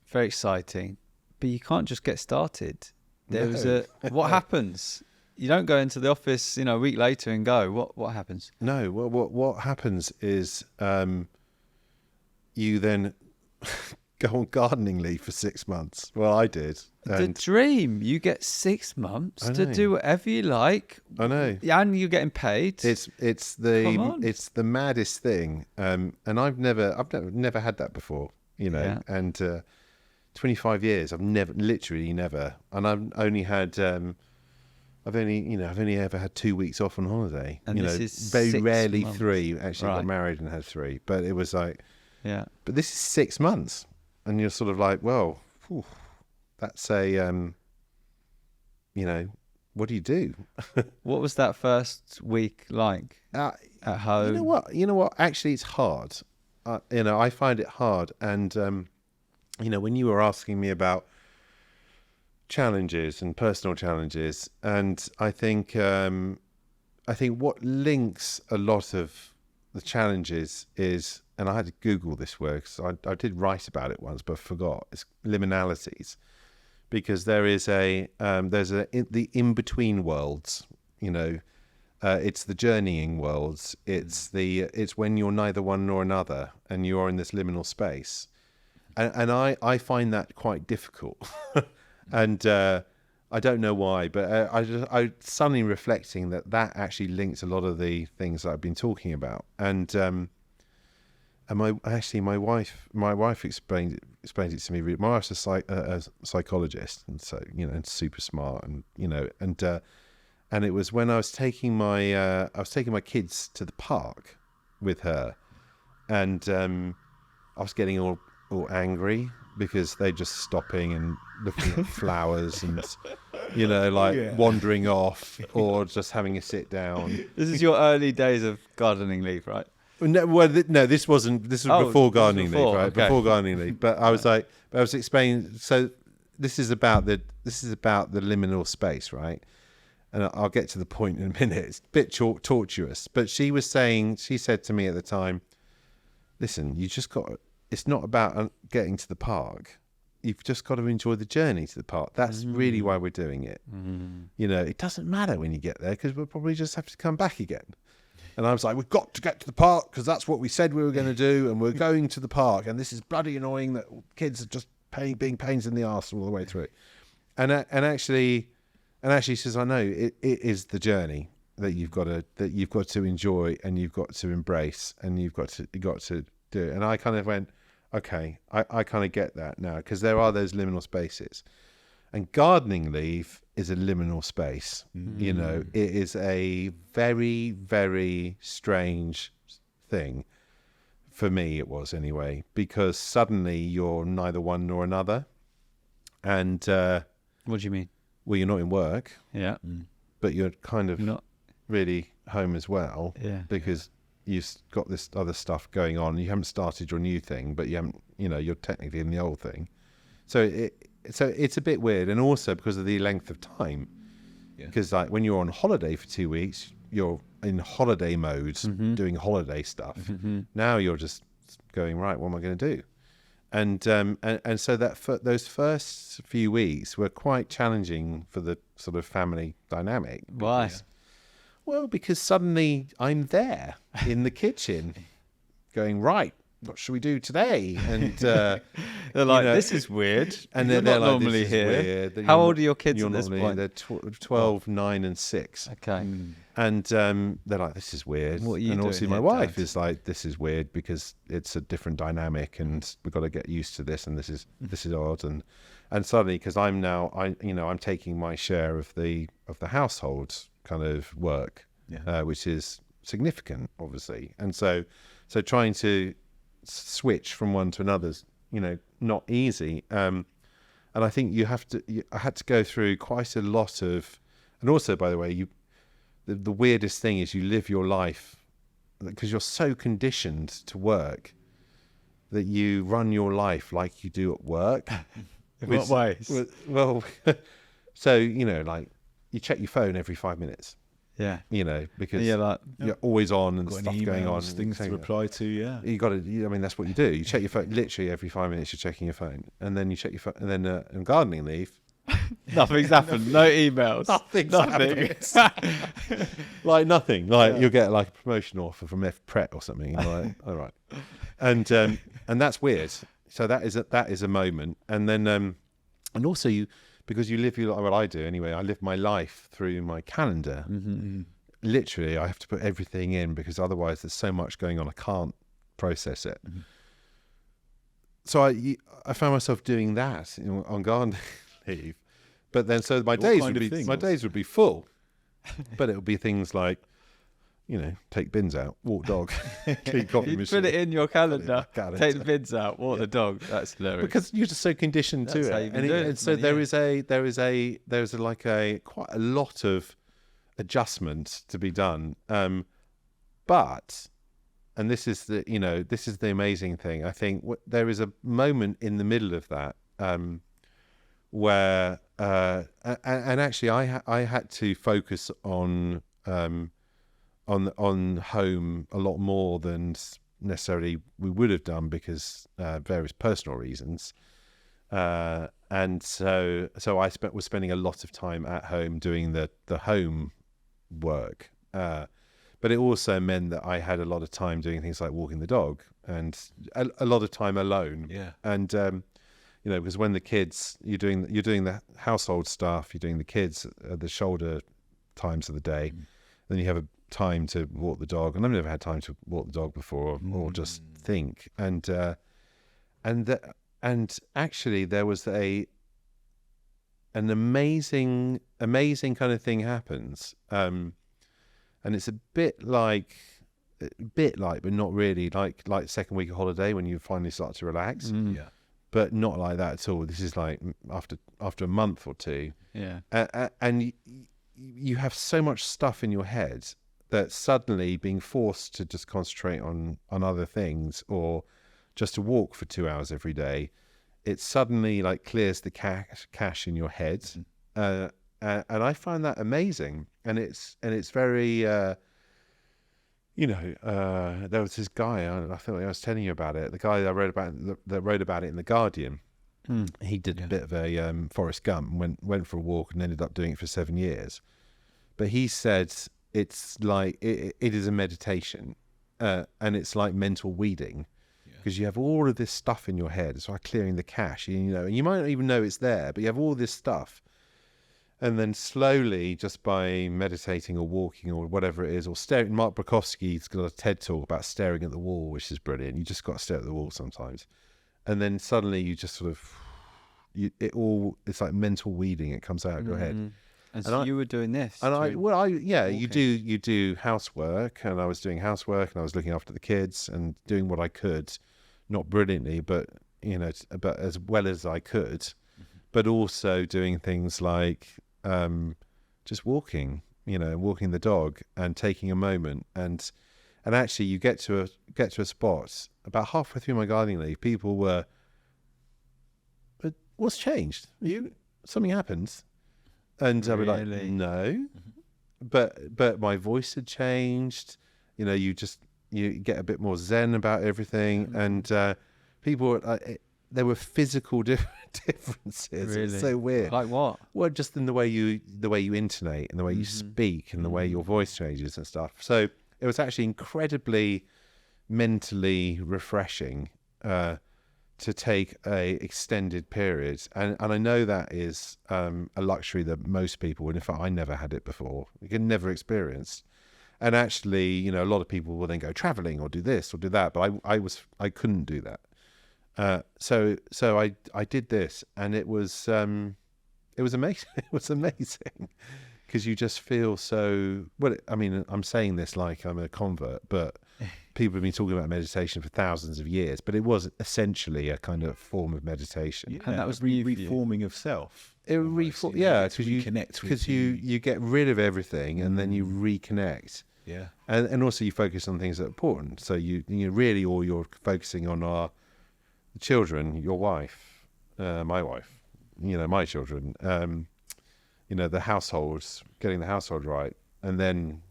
very exciting, but you can't just get started. What happens? You don't go into the office, a week later and go. What happens? No. What happens is you then go on gardening leave for 6 months. Well, I did. The dream. You get 6 months to do whatever you like. I know. And you're getting paid. It's the maddest thing. And I've never had that before, you know. Yeah. And 25 years, I've literally never. And I've only had I've only ever had 2 weeks off on holiday. And this is very 6 rarely months. 3. Actually, I got Right. married and had 3. But it was like, yeah. but this is 6 months, and you're sort of like, well, whew, that's a, you know, what do you do? What was that first week like at home? You know what? Actually, it's hard. I find it hard, and when you were asking me about challenges and personal challenges, and I think what links a lot of the challenges is, and I had to Google this word because I did write about it once, but I forgot. It's liminalities, because there's the in between worlds. You know, it's the journeying worlds. It's when you're neither one nor another, and you are in this liminal space, and I find that quite difficult. And I don't know why, but I suddenly reflecting that actually links a lot of the things that I've been talking about. And my wife explained it to me. My wife's a psychologist, and so and super smart, and and it was when I was taking my kids to the park with her, and I was getting all angry because they're just stopping and looking at flowers and wandering off or just having a sit down. This is your early days of gardening leave, right? No, this wasn't. This was before gardening leave, right? Okay. Before gardening leave. But I was I was explaining. So this is about the liminal space, right? And I'll get to the point in a minute. It's a bit tortuous. But she said to me at the time, "Listen, you just got. It's not about getting to the park. You've just got to enjoy the journey to the park. That's really why we're doing it. It doesn't matter when you get there because we'll probably just have to come back again." And I was like, we've got to get to the park because that's what we said we were going to do, and we're going to the park. And this is bloody annoying that kids are just being pains in the arse all the way through. And actually, she says, I know it is the journey that you've got to enjoy, and you've got to embrace, and you've got to do it. And I kind of went, okay, I kind of get that now, because there are those liminal spaces, and gardening leave is a liminal space. It is a very, very strange thing for me. It was anyway, because suddenly you're neither one nor another. And what do you mean? Well, you're not in work, but you're kind of not really home as well, because you've got this other stuff going on. You haven't started your new thing, but you haven't, you're technically in the old thing. So it's a bit weird, and also because of the length of time. Because like when you're on holiday for 2 weeks, you're in holiday mode, doing holiday stuff. Now you're just going, right, what am I going to do? And so those first few weeks were quite challenging for the sort of family dynamic. Why? Well, because suddenly I'm there in the kitchen going, right, what should we do today? And they're like, this is weird. And they're not like, normally this here. Is weird. How old are your kids at this point? They're 12, 9 and 6. Okay. And they're like, this is weird. What are you and doing obviously here, my wife Dad? is like, this is weird because it's a different dynamic, and we've got to get used to this, and this is odd. And suddenly, because I'm taking my share of the household kind of work, which is significant, obviously. And so trying to switch from one to another's not easy, and I think I had to go through quite a lot of, and also, by the way, the weirdest thing is you live your life because you're so conditioned to work that you run your life like you do at work. In what ways? Well, so like you check your phone every 5 minutes. Yeah. Because like, you're always on and got stuff any going on. emails, things to reply to, You got to, that's what you do. You check your phone, literally every 5 minutes you're checking your phone. And then you check your phone, and then on gardening leave. Nothing's happened. No emails. Nothing. Like nothing. Like you'll get like a promotion offer from F Pret or something. You're like, all right. And that's weird. so that is a moment. And then and also because you live your, well, I do anyway, I live my life through my calendar. Literally, I have to put everything in because otherwise there's so much going on, I can't process it. So I found myself doing that on garden leave. But then, so my days would be full. But it would be things like, take bins out, walk dog, clean coffee machine. Put it in your calendar. Take the bins out, walk the dog. That's hilarious. Because you're just so conditioned to it, and so there is like quite a lot of adjustment to be done. But, and this is the amazing thing. I think there is a moment in the middle of that where and actually I had to focus on home a lot more than necessarily we would have done because various personal reasons, and so I was spending a lot of time at home doing the home work, but it also meant that I had a lot of time doing things like walking the dog and a lot of time alone. And because when the kids, you're doing the household stuff, you're doing the kids at the shoulder times of the day, then you have a time to walk the dog, and I've never had time to walk the dog before or just think. And actually there was an amazing kind of thing happens, and it's a bit like but not really like second week of holiday when you finally start to relax. But not like that at all. This is like after a month or two. And you have so much stuff in your head that suddenly being forced to just concentrate on other things or just to walk for 2 hours every day, it suddenly like clears the cache in your head. And I find that amazing. And it's very, there was this guy, I think I was telling you about it, the guy that wrote about it in The Guardian. He did a bit of a Forrest Gump, went for a walk and ended up doing it for 7 years. But he said it's like, it is a meditation, and it's like mental weeding, because you have all of this stuff in your head. It's like clearing the cache, and you might not even know it's there, but you have all this stuff. And then slowly, just by meditating or walking or whatever it is, or staring, Mark Bukowski's got a TED talk about staring at the wall, which is brilliant. You just got to stare at the wall sometimes. And then suddenly you just sort of, it's like mental weeding. It comes out of your head. And so you were doing this. And you do housework, and I was doing housework, and I was looking after the kids and doing what I could, not brilliantly, but as well as I could, but also doing things like just walking the dog and taking a moment, and actually you get to a spot about halfway through my gardening leave, people were, but what's changed? Something happened? And I'd be like, no, but my voice had changed. You get a bit more zen about everything, and people were there were physical differences. Really? It's so weird. Like what? Well, just in the way you intonate and the way you speak and the way your voice changes and stuff. So it was actually incredibly mentally refreshing to take a extended period, and I know that is a luxury that most people, and in fact I never had it before, you can never experience. And actually, a lot of people will then go traveling or do this or do that, but I couldn't do that. So I did this, and it was amazing. It was amazing because you just feel so. Well, I mean, I'm saying this like I'm a convert, but people have been talking about meditation for thousands of years. But it was essentially a kind of form of meditation, and that was reforming of self. Because you get rid of everything, and then you reconnect. Yeah, and also you focus on things that are important. So you really all you're focusing on are the children, your wife, my wife, my children, the households, getting the household right, and then,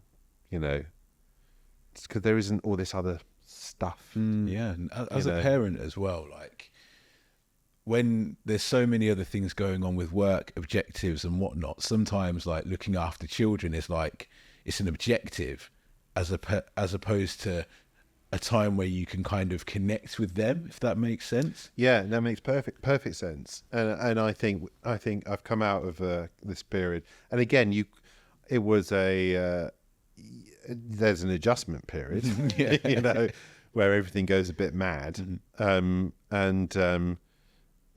because there isn't all this other stuff. Yeah, and as a parent as well, like when there's so many other things going on with work, objectives and whatnot, sometimes like looking after children is like, it's an objective as opposed to a time where you can kind of connect with them, if that makes sense. Yeah, that makes perfect sense. And I think I've come out of this period, and again, it was there's an adjustment period, you know, where everything goes a bit mad,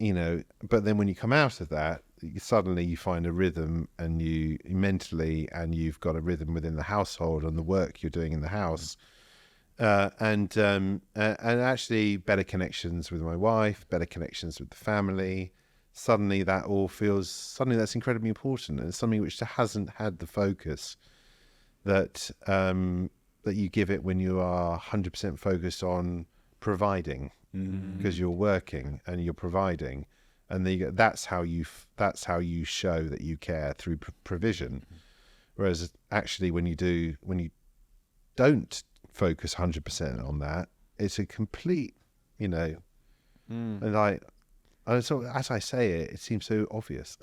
you know, but then when you come out of that, suddenly you find a rhythm, and you mentally, and you've got a rhythm within the household and the work you're doing in the house. And actually better connections with my wife, better connections with the family. Suddenly that's incredibly important, and it's something which hasn't had the focus that you give it when you are 100% focused on providing, because you're working and you're providing, and that's how you show that you care through provision. Whereas actually when you don't focus 100% on that, it's a complete, you know, and so as I say it seems so obvious.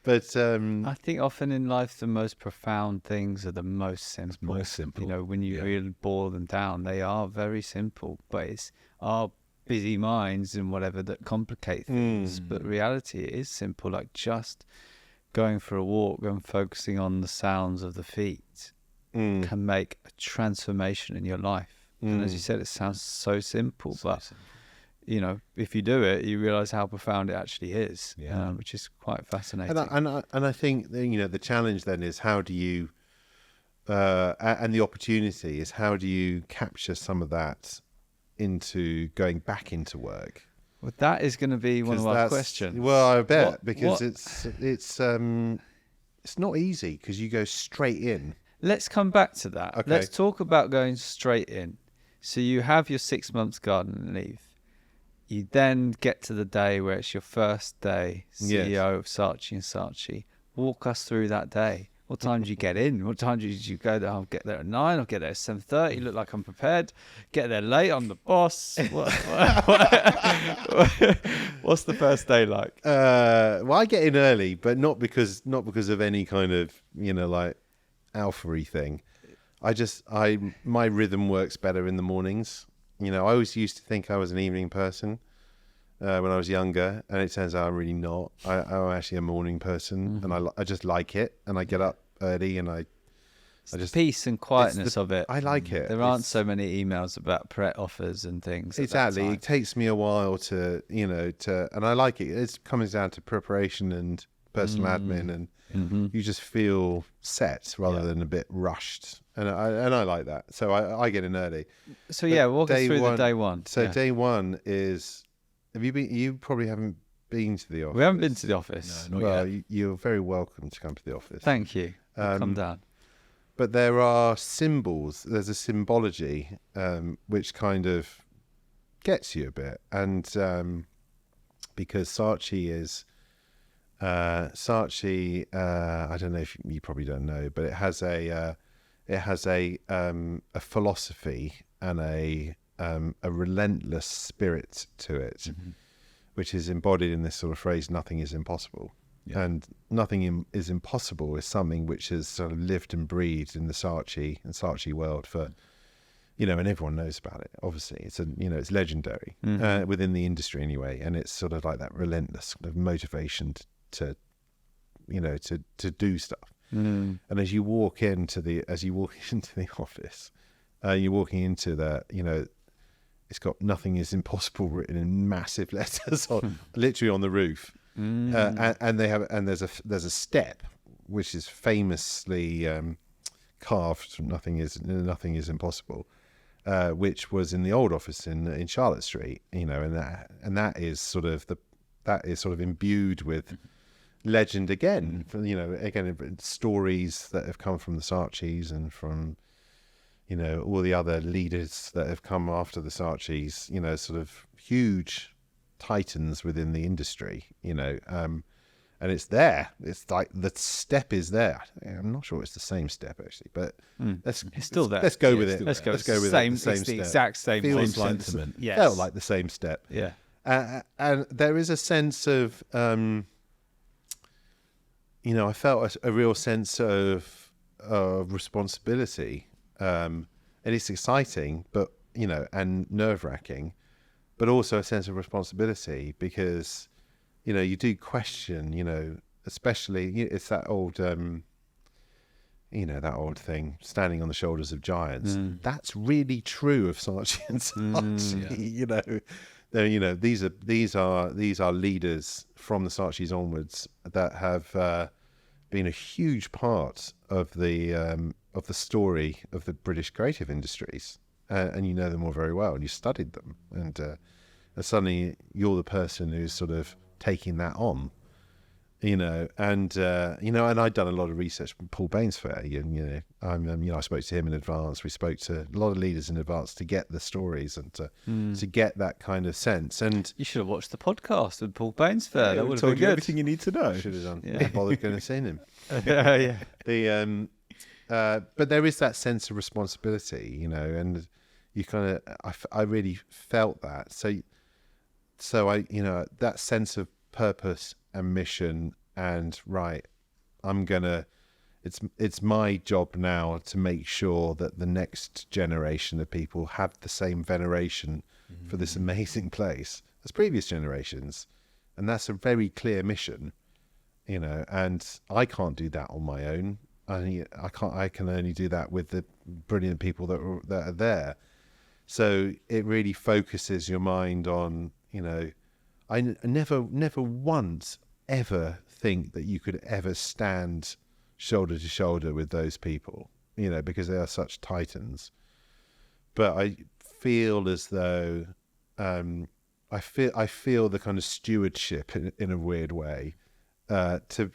But I think often in life the most profound things are the most simple. Most simple. You know, when you really boil them down, they are very simple, but it's our busy minds and whatever that complicate things. But reality, it is simple, like just going for a walk and focusing on the sounds of the feet can make a transformation in your life. And as you said, it sounds so simple, but you know, if you do it, you realize how profound it actually is, which is quite fascinating. And I think, you know, the challenge then is how do you, and the opportunity is how do you capture some of that into going back into work? Well, that is going to be one of our questions. Well, I bet, because it's not easy, because you go straight in. Let's come back to that. Okay. Let's talk about going straight in. So you have your 6 months garden leave. You then get to the day where it's your first day, CEO of Saatchi and Saatchi. Walk us through that day. What time did you get in? What time did you go there? I'll get there at 9. I'll get there at 7:30. Look like I'm prepared. Get there late. I'm the boss. What's the first day like? Well, I get in early, but not because of any kind of, you know, like alpha-y thing. My rhythm works better in the mornings. You know, I always used to think I was an evening person when I was younger, and it turns out I'm really not. I'm actually a morning person, and I just like it, and I get up early, and I just peace and quietness of it. I like it. There aren't so many emails about Pret offers and things. Exactly. It takes me a while to, you know, and I like it. It comes down to preparation and personal admin, and you just feel set rather than a bit rushed. And I like that. So I get in early. So walk us through the day one. So day one is, you probably haven't been to the office. We haven't been to the office. No, not yet. You're very welcome to come to the office. Thank you. Come down. But there are symbols. There's a symbology which kind of gets you a bit. And because Saatchi is, I don't know if you probably don't know, but it has a philosophy and a relentless spirit to it, which is embodied in this sort of phrase, nothing is impossible. Yeah. And nothing is impossible is something which has sort of lived and breathed in the Saatchi and Saatchi world for, you know, and everyone knows about it. Obviously, it's legendary within the industry anyway, and it's sort of like that relentless sort of motivation to do stuff. And as you walk into the office, you're walking into the, you know, it's got "nothing is impossible" written in massive letters literally on the roof. And there's a step which is famously carved from "nothing is impossible," which was in the old office in Charlotte Street, you know, and that is sort of imbued with legend again, you know, again, stories that have come from the Saatchis and from, you know, all the other leaders that have come after the Saatchis, you know, sort of huge titans within the industry, you know, and it's there. It's like the step is there. I'm not sure it's the same step actually, but it's still there. Let's go with it. Let's go with it. Same, the same it's the step. exact same Feels like sentiment. Yes. Felt like the same step. Yeah. And there is a sense of, you know, I felt a real sense of responsibility, and and it's exciting, but and nerve-wracking, but also a sense of responsibility, because you do question, especially it's that old that old thing, standing on the shoulders of giants. That's really true of Saatchi and Saatchi. These are leaders from the Saatchis onwards that have been a huge part of the story of the British creative industries, and you know them all very well, and you studied them, and suddenly you're the person who's sort of taking that on. And I'd done a lot of research with Paul Bainsfair, I spoke to him in advance. We spoke to a lot of leaders in advance to get the stories and to get that kind of sense. And you should have watched the podcast with Paul Bainsfair. That would have told been you good. everything you need to know. Should have done. Yeah. Bothered going to see him. Yeah. But there is that sense of responsibility, and you kind of, I really felt that. So I, that sense of purpose and mission, and it's my job now to make sure that the next generation of people have the same veneration for this amazing place as previous generations. And that's a very clear mission, and I can't do that on my own. I can only do that with the brilliant people that are there. So it really focuses your mind on, I never once ever think that you could ever stand shoulder to shoulder with those people, because they are such titans. But I feel as though I feel the kind of stewardship in a weird way to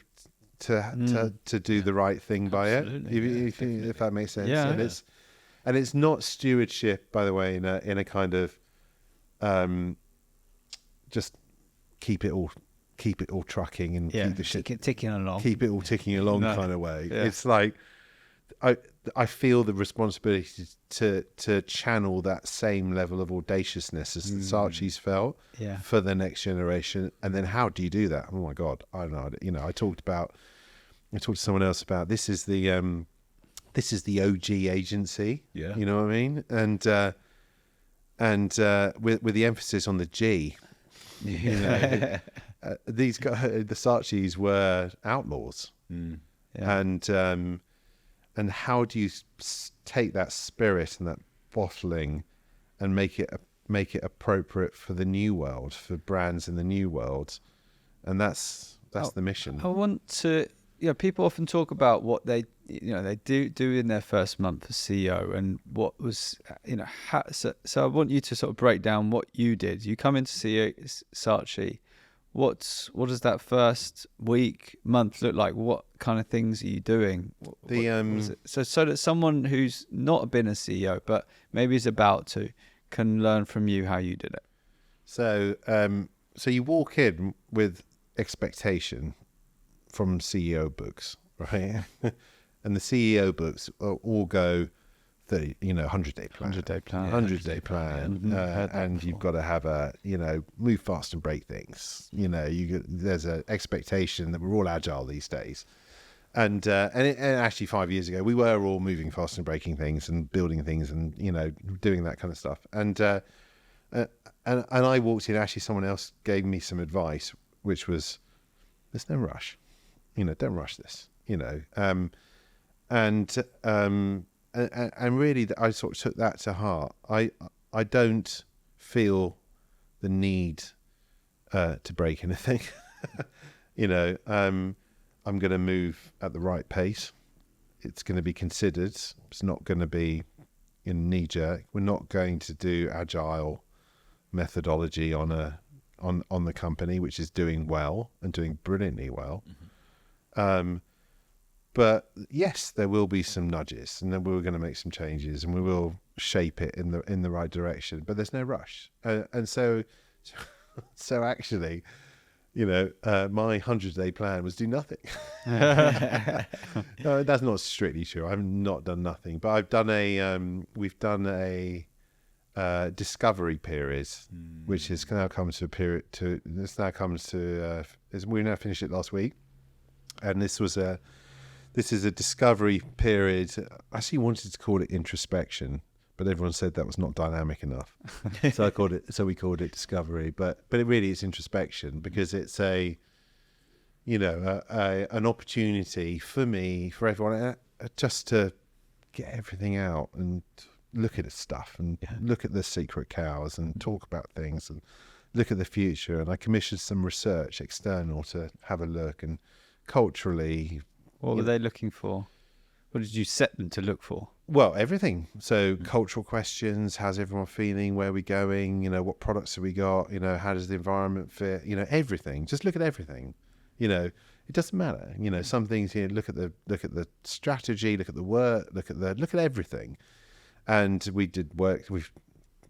do the right thing by it, if that makes sense. Yeah. And it's not stewardship, by the way, in a kind of just keep it all trucking and keep the shit ticking along. Keep it all ticking along kind of way. Yeah. It's like I feel the responsibility to channel that same level of audaciousness as the Saatchis felt for the next generation. And then how do you do that? Oh my God, I don't know. I talked to someone else about this is the OG agency. Yeah, you know what I mean? And with the emphasis on the G. These guys, the Saatchis, were outlaws, and how do you take that spirit and that bottling and make it appropriate for the new world, for brands in the new world, and that's the mission. I want to. People often talk about what they do in their first month as CEO, and what was, so I want you to sort of break down what you did. You come into CEO Saatchi. What does that first week, month look like? What kind of things are you doing? So that someone who's not been a CEO but maybe is about to can learn from you how you did it. So you walk in with expectation from CEO books, right? And the CEO books all go 100-day plan, 100-day plan, and you've got to have a, move fast and break things. There's an expectation that we're all agile these days, and actually 5 years ago we were all moving fast and breaking things and building things and doing that kind of stuff. And I walked in. Actually, someone else gave me some advice, which was, "There's no rush. Don't rush this. And really, I sort of took that to heart. I don't feel the need to break anything. I'm going to move at the right pace. It's going to be considered. It's not going to be in knee-jerk. We're not going to do agile methodology on the company, which is doing well and doing brilliantly well. But yes, there will be some nudges, and then we're going to make some changes, and we will shape it in the right direction. But there's no rush, and so actually, my 100-day plan was do nothing. No, that's not strictly true. I've not done nothing, but I've done we've done a discovery period, which has now come to a period to. This now comes to. We now finished it last week, and this is a discovery period. I actually wanted to call it introspection, but everyone said that was not dynamic enough. So we called it discovery. But it really is introspection, because it's an opportunity for me, for everyone, just to get everything out and look at stuff and look at the secret cows and talk about things and look at the future. And I commissioned some research external to have a look, and culturally, what were they looking for? What did you set them to look for? Well, everything. So cultural questions, how's everyone feeling, where are we going, what products have we got, how does the environment fit, everything. Just look at everything. It doesn't matter. Some things, look at the strategy, look at the work, look at everything. And we did work, we've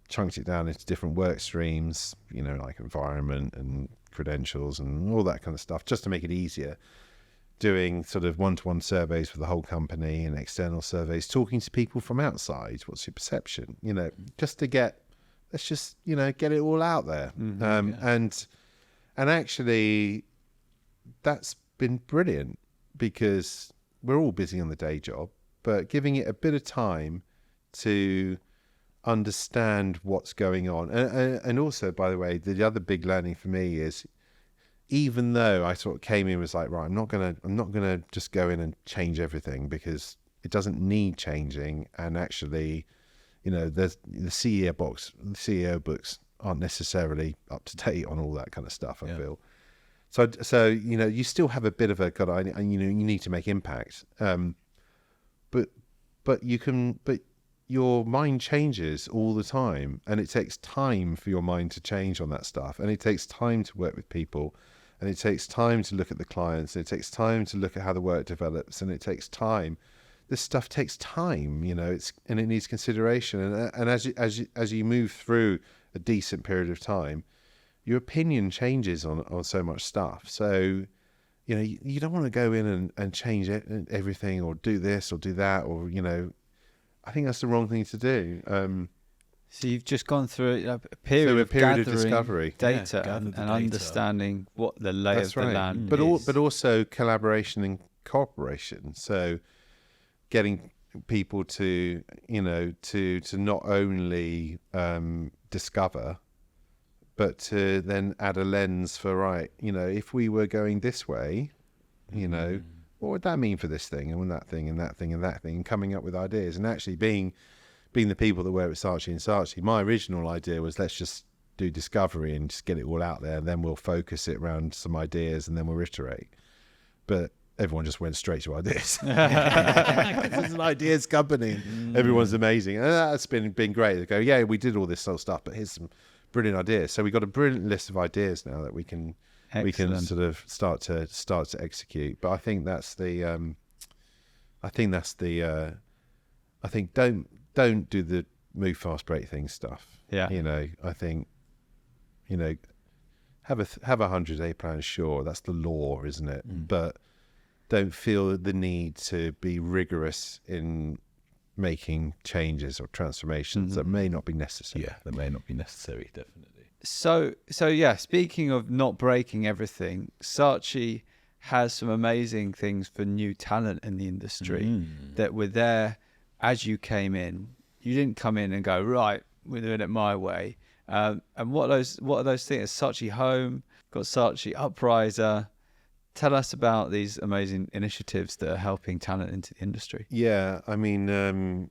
chunked it down into different work streams, like environment and credentials and all that kind of stuff, just to make it easier. Doing sort of one-to-one surveys for the whole company and external surveys, talking to people from outside. What's your perception? Just to get it all out there. And actually, that's been brilliant, because we're all busy on the day job, but giving it a bit of time to understand what's going on. And also, by the way, the other big learning for me is, even though I sort of came in and was like, right, I'm not gonna just go in and change everything, because it doesn't need changing. And actually, the CEO books aren't necessarily up to date on all that kind of stuff. I feel so. You still have a bit of a you need to make impact. But your mind changes all the time, and it takes time for your mind to change on that stuff, and it takes time to work with people. And it takes time to look at the clients. And it takes time to look at how the work develops. And it takes time. This stuff takes time, and it needs consideration. And as you move through a decent period of time, your opinion changes on so much stuff. So, you don't want to go in and change everything, or do this or do that, or I think that's the wrong thing to do. So you've just gone through a period of discovery, data, and understanding what the lay of the land is. But also collaboration and cooperation. So getting people to not only discover, but to then add a lens for, if we were going this way, what would that mean for this thing and that thing and that thing and that thing, and coming up with ideas. And actually being the people that work with Saatchi and Saatchi, my original idea was, let's just do discovery and just get it all out there, and then we'll focus it around some ideas, and then we'll iterate. But everyone just went straight to ideas. It's an ideas company. Everyone's amazing. And that's been great. They go, we did all this sort of stuff, but here's some brilliant ideas. So we've got a brilliant list of ideas now that we can sort of start to execute. But I think don't do the move fast, break things stuff. Yeah. I think, have a 100-day plan. Sure, that's the law, isn't it? But don't feel the need to be rigorous in making changes or transformations that may not be necessary. Yeah, that may not be necessary, definitely. So yeah, speaking of not breaking everything, Saatchi has some amazing things for new talent in the industry that were there as you came in. You didn't come in and go, right, we're doing it my way. And what are those things? Saatchi Home, got Saatchi Upriser. Tell us about these amazing initiatives that are helping talent into the industry. Yeah, I mean,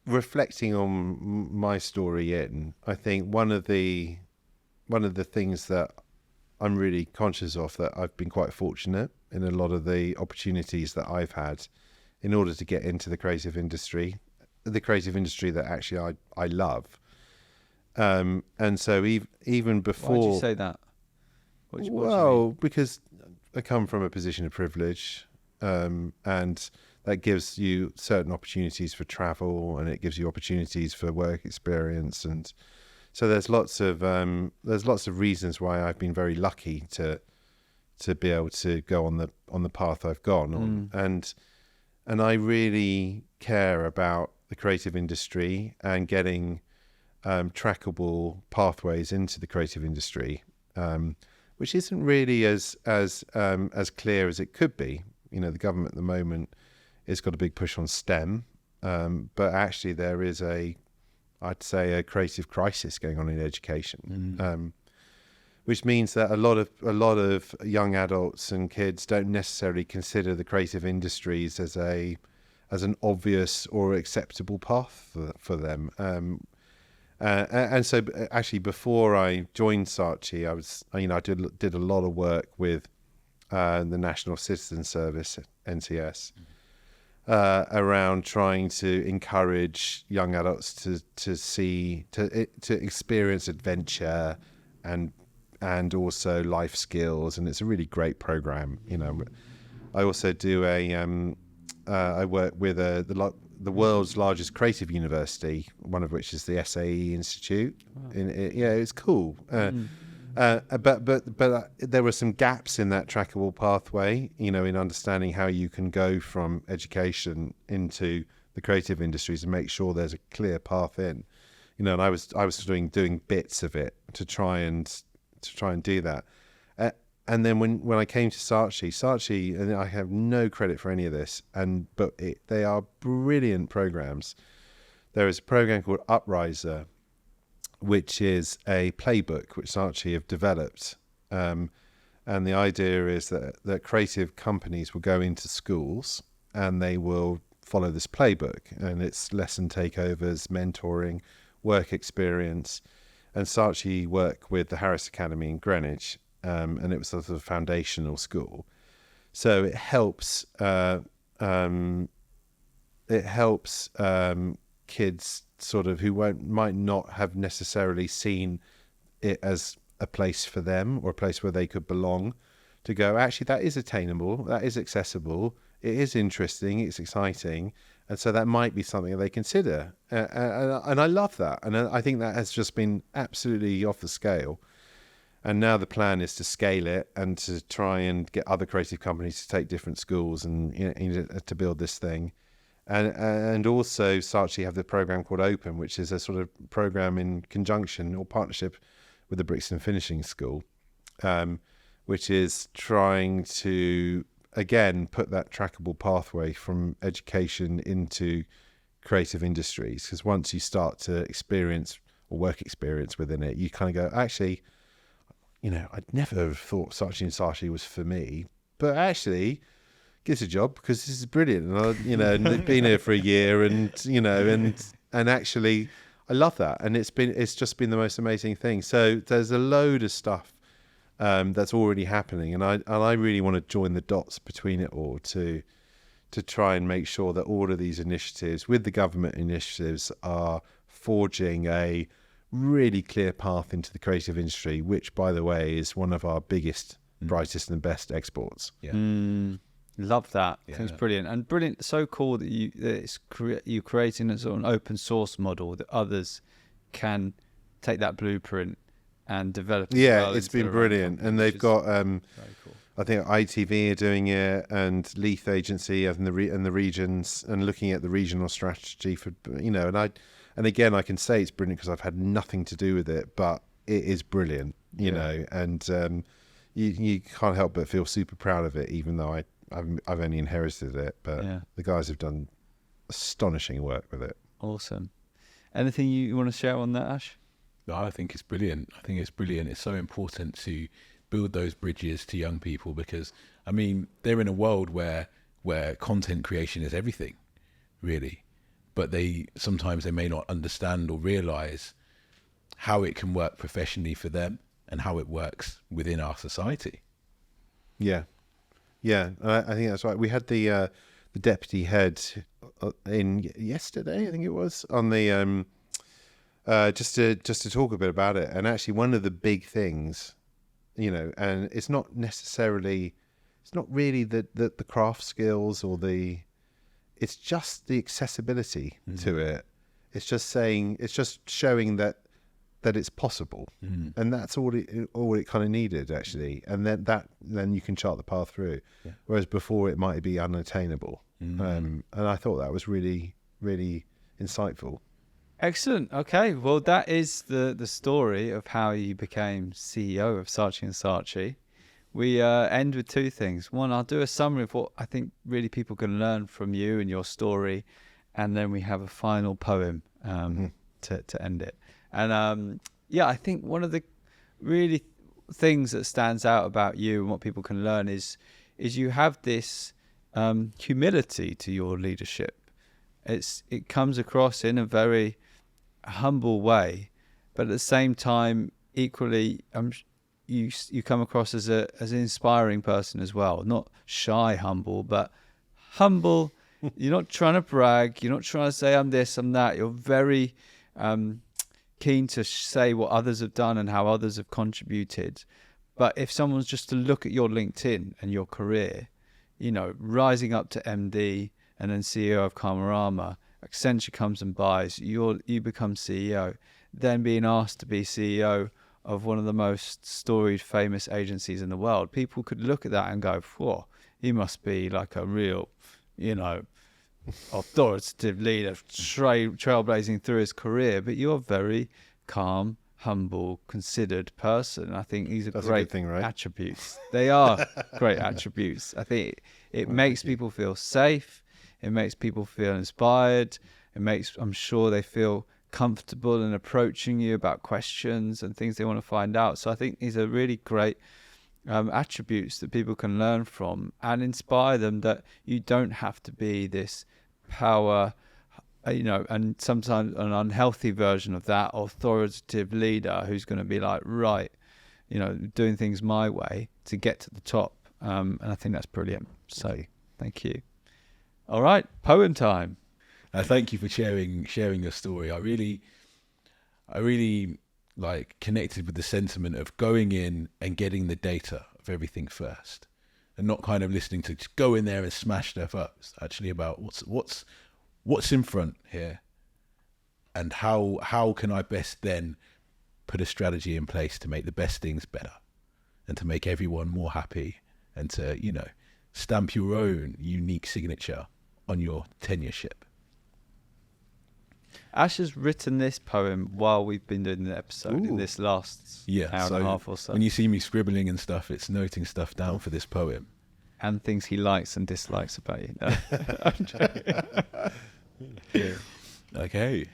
reflecting on my story, I think one of the things that I'm really conscious of, that I've been quite fortunate in a lot of the opportunities that I've had in order to get into the creative industry that actually I love. And so even before... Why did you say that? Because I come from a position of privilege, and that gives you certain opportunities for travel, and it gives you opportunities for work experience, and so there's lots of reasons why I've been very lucky to be able to go on the path I've gone on, and I really care about the creative industry and getting trackable pathways into the creative industry, which isn't really as clear as it could be. The government at the moment has got a big push on STEM, but actually there is I'd say a creative crisis going on in education, which means that a lot of young adults and kids don't necessarily consider the creative industries as an obvious or acceptable path for them. And so actually before I joined Saatchi, I did a lot of work with the National Citizen Service, NCS, around trying to encourage young adults to experience adventure and also life skills, and it's a really great program. I also do I work with the world's largest creative university, one of which is the SAE Institute. Wow. It's cool. But there were some gaps in that trackable pathway, in understanding how you can go from education into the creative industries and make sure there's a clear path in. And I was doing bits of it to try and do that. And then when I came to Saatchi, and I have no credit for any of this, but they are brilliant programs. There is a program called Upriser, which is a playbook which Saatchi have developed. And the idea is that creative companies will go into schools and they will follow this playbook. And it's lesson takeovers, mentoring, work experience. And Saatchi work with the Harris Academy in Greenwich. And it was sort of a foundational school. So it helps kids sort of who might not have necessarily seen it as a place for them or a place where they could belong, to go, actually, that is attainable, that is accessible, it is interesting, it's exciting, and so that might be something that they consider. And I love that, and I think that has just been absolutely off the scale. And now the plan is to scale it and to try and get other creative companies to take different schools and to build this thing. And also Saatchi have the program called Open, which is a sort of program in conjunction or partnership with the Brixton Finishing School, which is trying to, again, put that trackable pathway from education into creative industries. Because once you start to experience or work experience within it, you kind of go, actually, I'd never have thought Saatchi was for me, but actually, get a job because this is brilliant, and and been here for a year, and actually, I love that, and it's just been the most amazing thing. So there's a load of stuff that's already happening, and I really want to join the dots between it all to try and make sure that all of these initiatives, with the government initiatives, are forging a really clear path into the creative industry, which, by the way, is one of our biggest, brightest and best exports. Yeah. Love that. I think it's brilliant. And brilliant, so cool that you're creating a sort of an open source model that others can take that blueprint and develop. It's been brilliant. And they've got, very cool. I think ITV are doing it, and Leith Agency and the regions, and looking at the regional strategy for, and again, I can say it's brilliant because I've had nothing to do with it, but it is brilliant, and you can't help but feel super proud of it, even though I've only inherited it. But the guys have done astonishing work with it. Awesome. Anything you want to share on that, Ash? No, I think it's brilliant. It's so important to build those bridges to young people, because, they're in a world where content creation is everything, really. But sometimes they may not understand or realize how it can work professionally for them and how it works within our society. Yeah, I think that's right. We had the deputy head in yesterday, I think it was, on the just to talk a bit about it. And actually, one of the big things, and it's not really the craft skills or it's just the accessibility to it. It's just showing that it's possible, and that's all it kind of needed, actually. And then you can chart the path through. Yeah. Whereas before it might be unattainable. And I thought that was really, really insightful. Excellent. Okay, well, that is the story of how you became CEO of Saatchi Saatchi. We end with two things. One, I'll do a summary of what I think really people can learn from you and your story, and then we have a final poem to end it. And yeah, I think one of the really things that stands out about you and what people can learn is you have this humility to your leadership. It comes across in a very humble way, but at the same time, equally, you come across as an inspiring person as well. Not shy, humble, but humble. You're not trying to brag. You're not trying to say I'm this, I'm that. You're very keen to say what others have done and how others have contributed. But if someone's just to look at your LinkedIn and your career, you know, rising up to MD and then CEO of Karmarama, Accenture comes and buys, you become CEO, then being asked to be CEO of one of the most storied, famous agencies in the world. People could look at that and go, whoa, he must be like a real, you know, authoritative leader, trailblazing through his career. But you're a very calm, humble, considered person. I think these are That's great thing, right? Attributes. They are great attributes. I think it makes people feel safe. It makes people feel inspired. It makes, I'm sure, they feel comfortable in approaching you about questions and things they want to find out. So I think these are really great attributes that people can learn from and inspire them, that you don't have to be this power, you know, and sometimes an unhealthy version of that authoritative leader who's going to be like, right, you know, doing things my way to get to the top. And I think that's brilliant. So thank you. All right, poem time. Thank you for sharing your story. I really like connected with the sentiment of going in and getting the data of everything first, and not kind of listening to just go in there and smash stuff up. It's actually about what's in front here, and how can I best then put a strategy in place to make the best things better, and to make everyone more happy, and to, you know, stamp your own unique signature on your tenureship. Ash has written this poem while we've been doing the episode. Ooh. In this last hour and a half or so. When you see me scribbling and stuff, it's noting stuff down for this poem. And things he likes and dislikes about you. No, I'm joking. Yeah. Okay.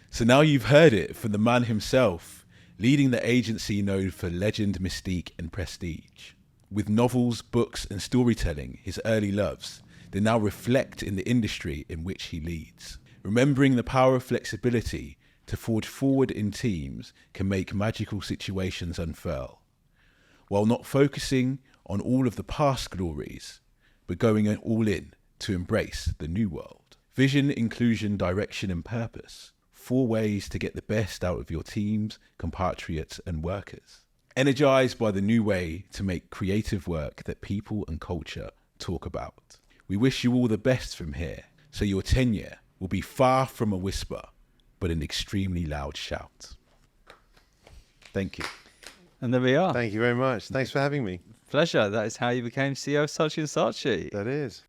So now you've heard it from the man himself, leading the agency known for legend, mystique and prestige. With novels, books and storytelling, his early loves, they now reflect in the industry in which he leads. Remembering the power of flexibility to forge forward in teams can make magical situations unfurl, while not focusing on all of the past glories, but going all in to embrace the new world. Vision, inclusion, direction and purpose. 4 ways to get the best out of your teams, compatriots and workers. Energized by the new way to make creative work that people and culture talk about. We wish you all the best from here, so your tenure will be far from a whisper, but an extremely loud shout. Thank you. And there we are. Thank you very much. Thanks for having me. Pleasure. That is how you became CEO of Saatchi Saatchi. That is.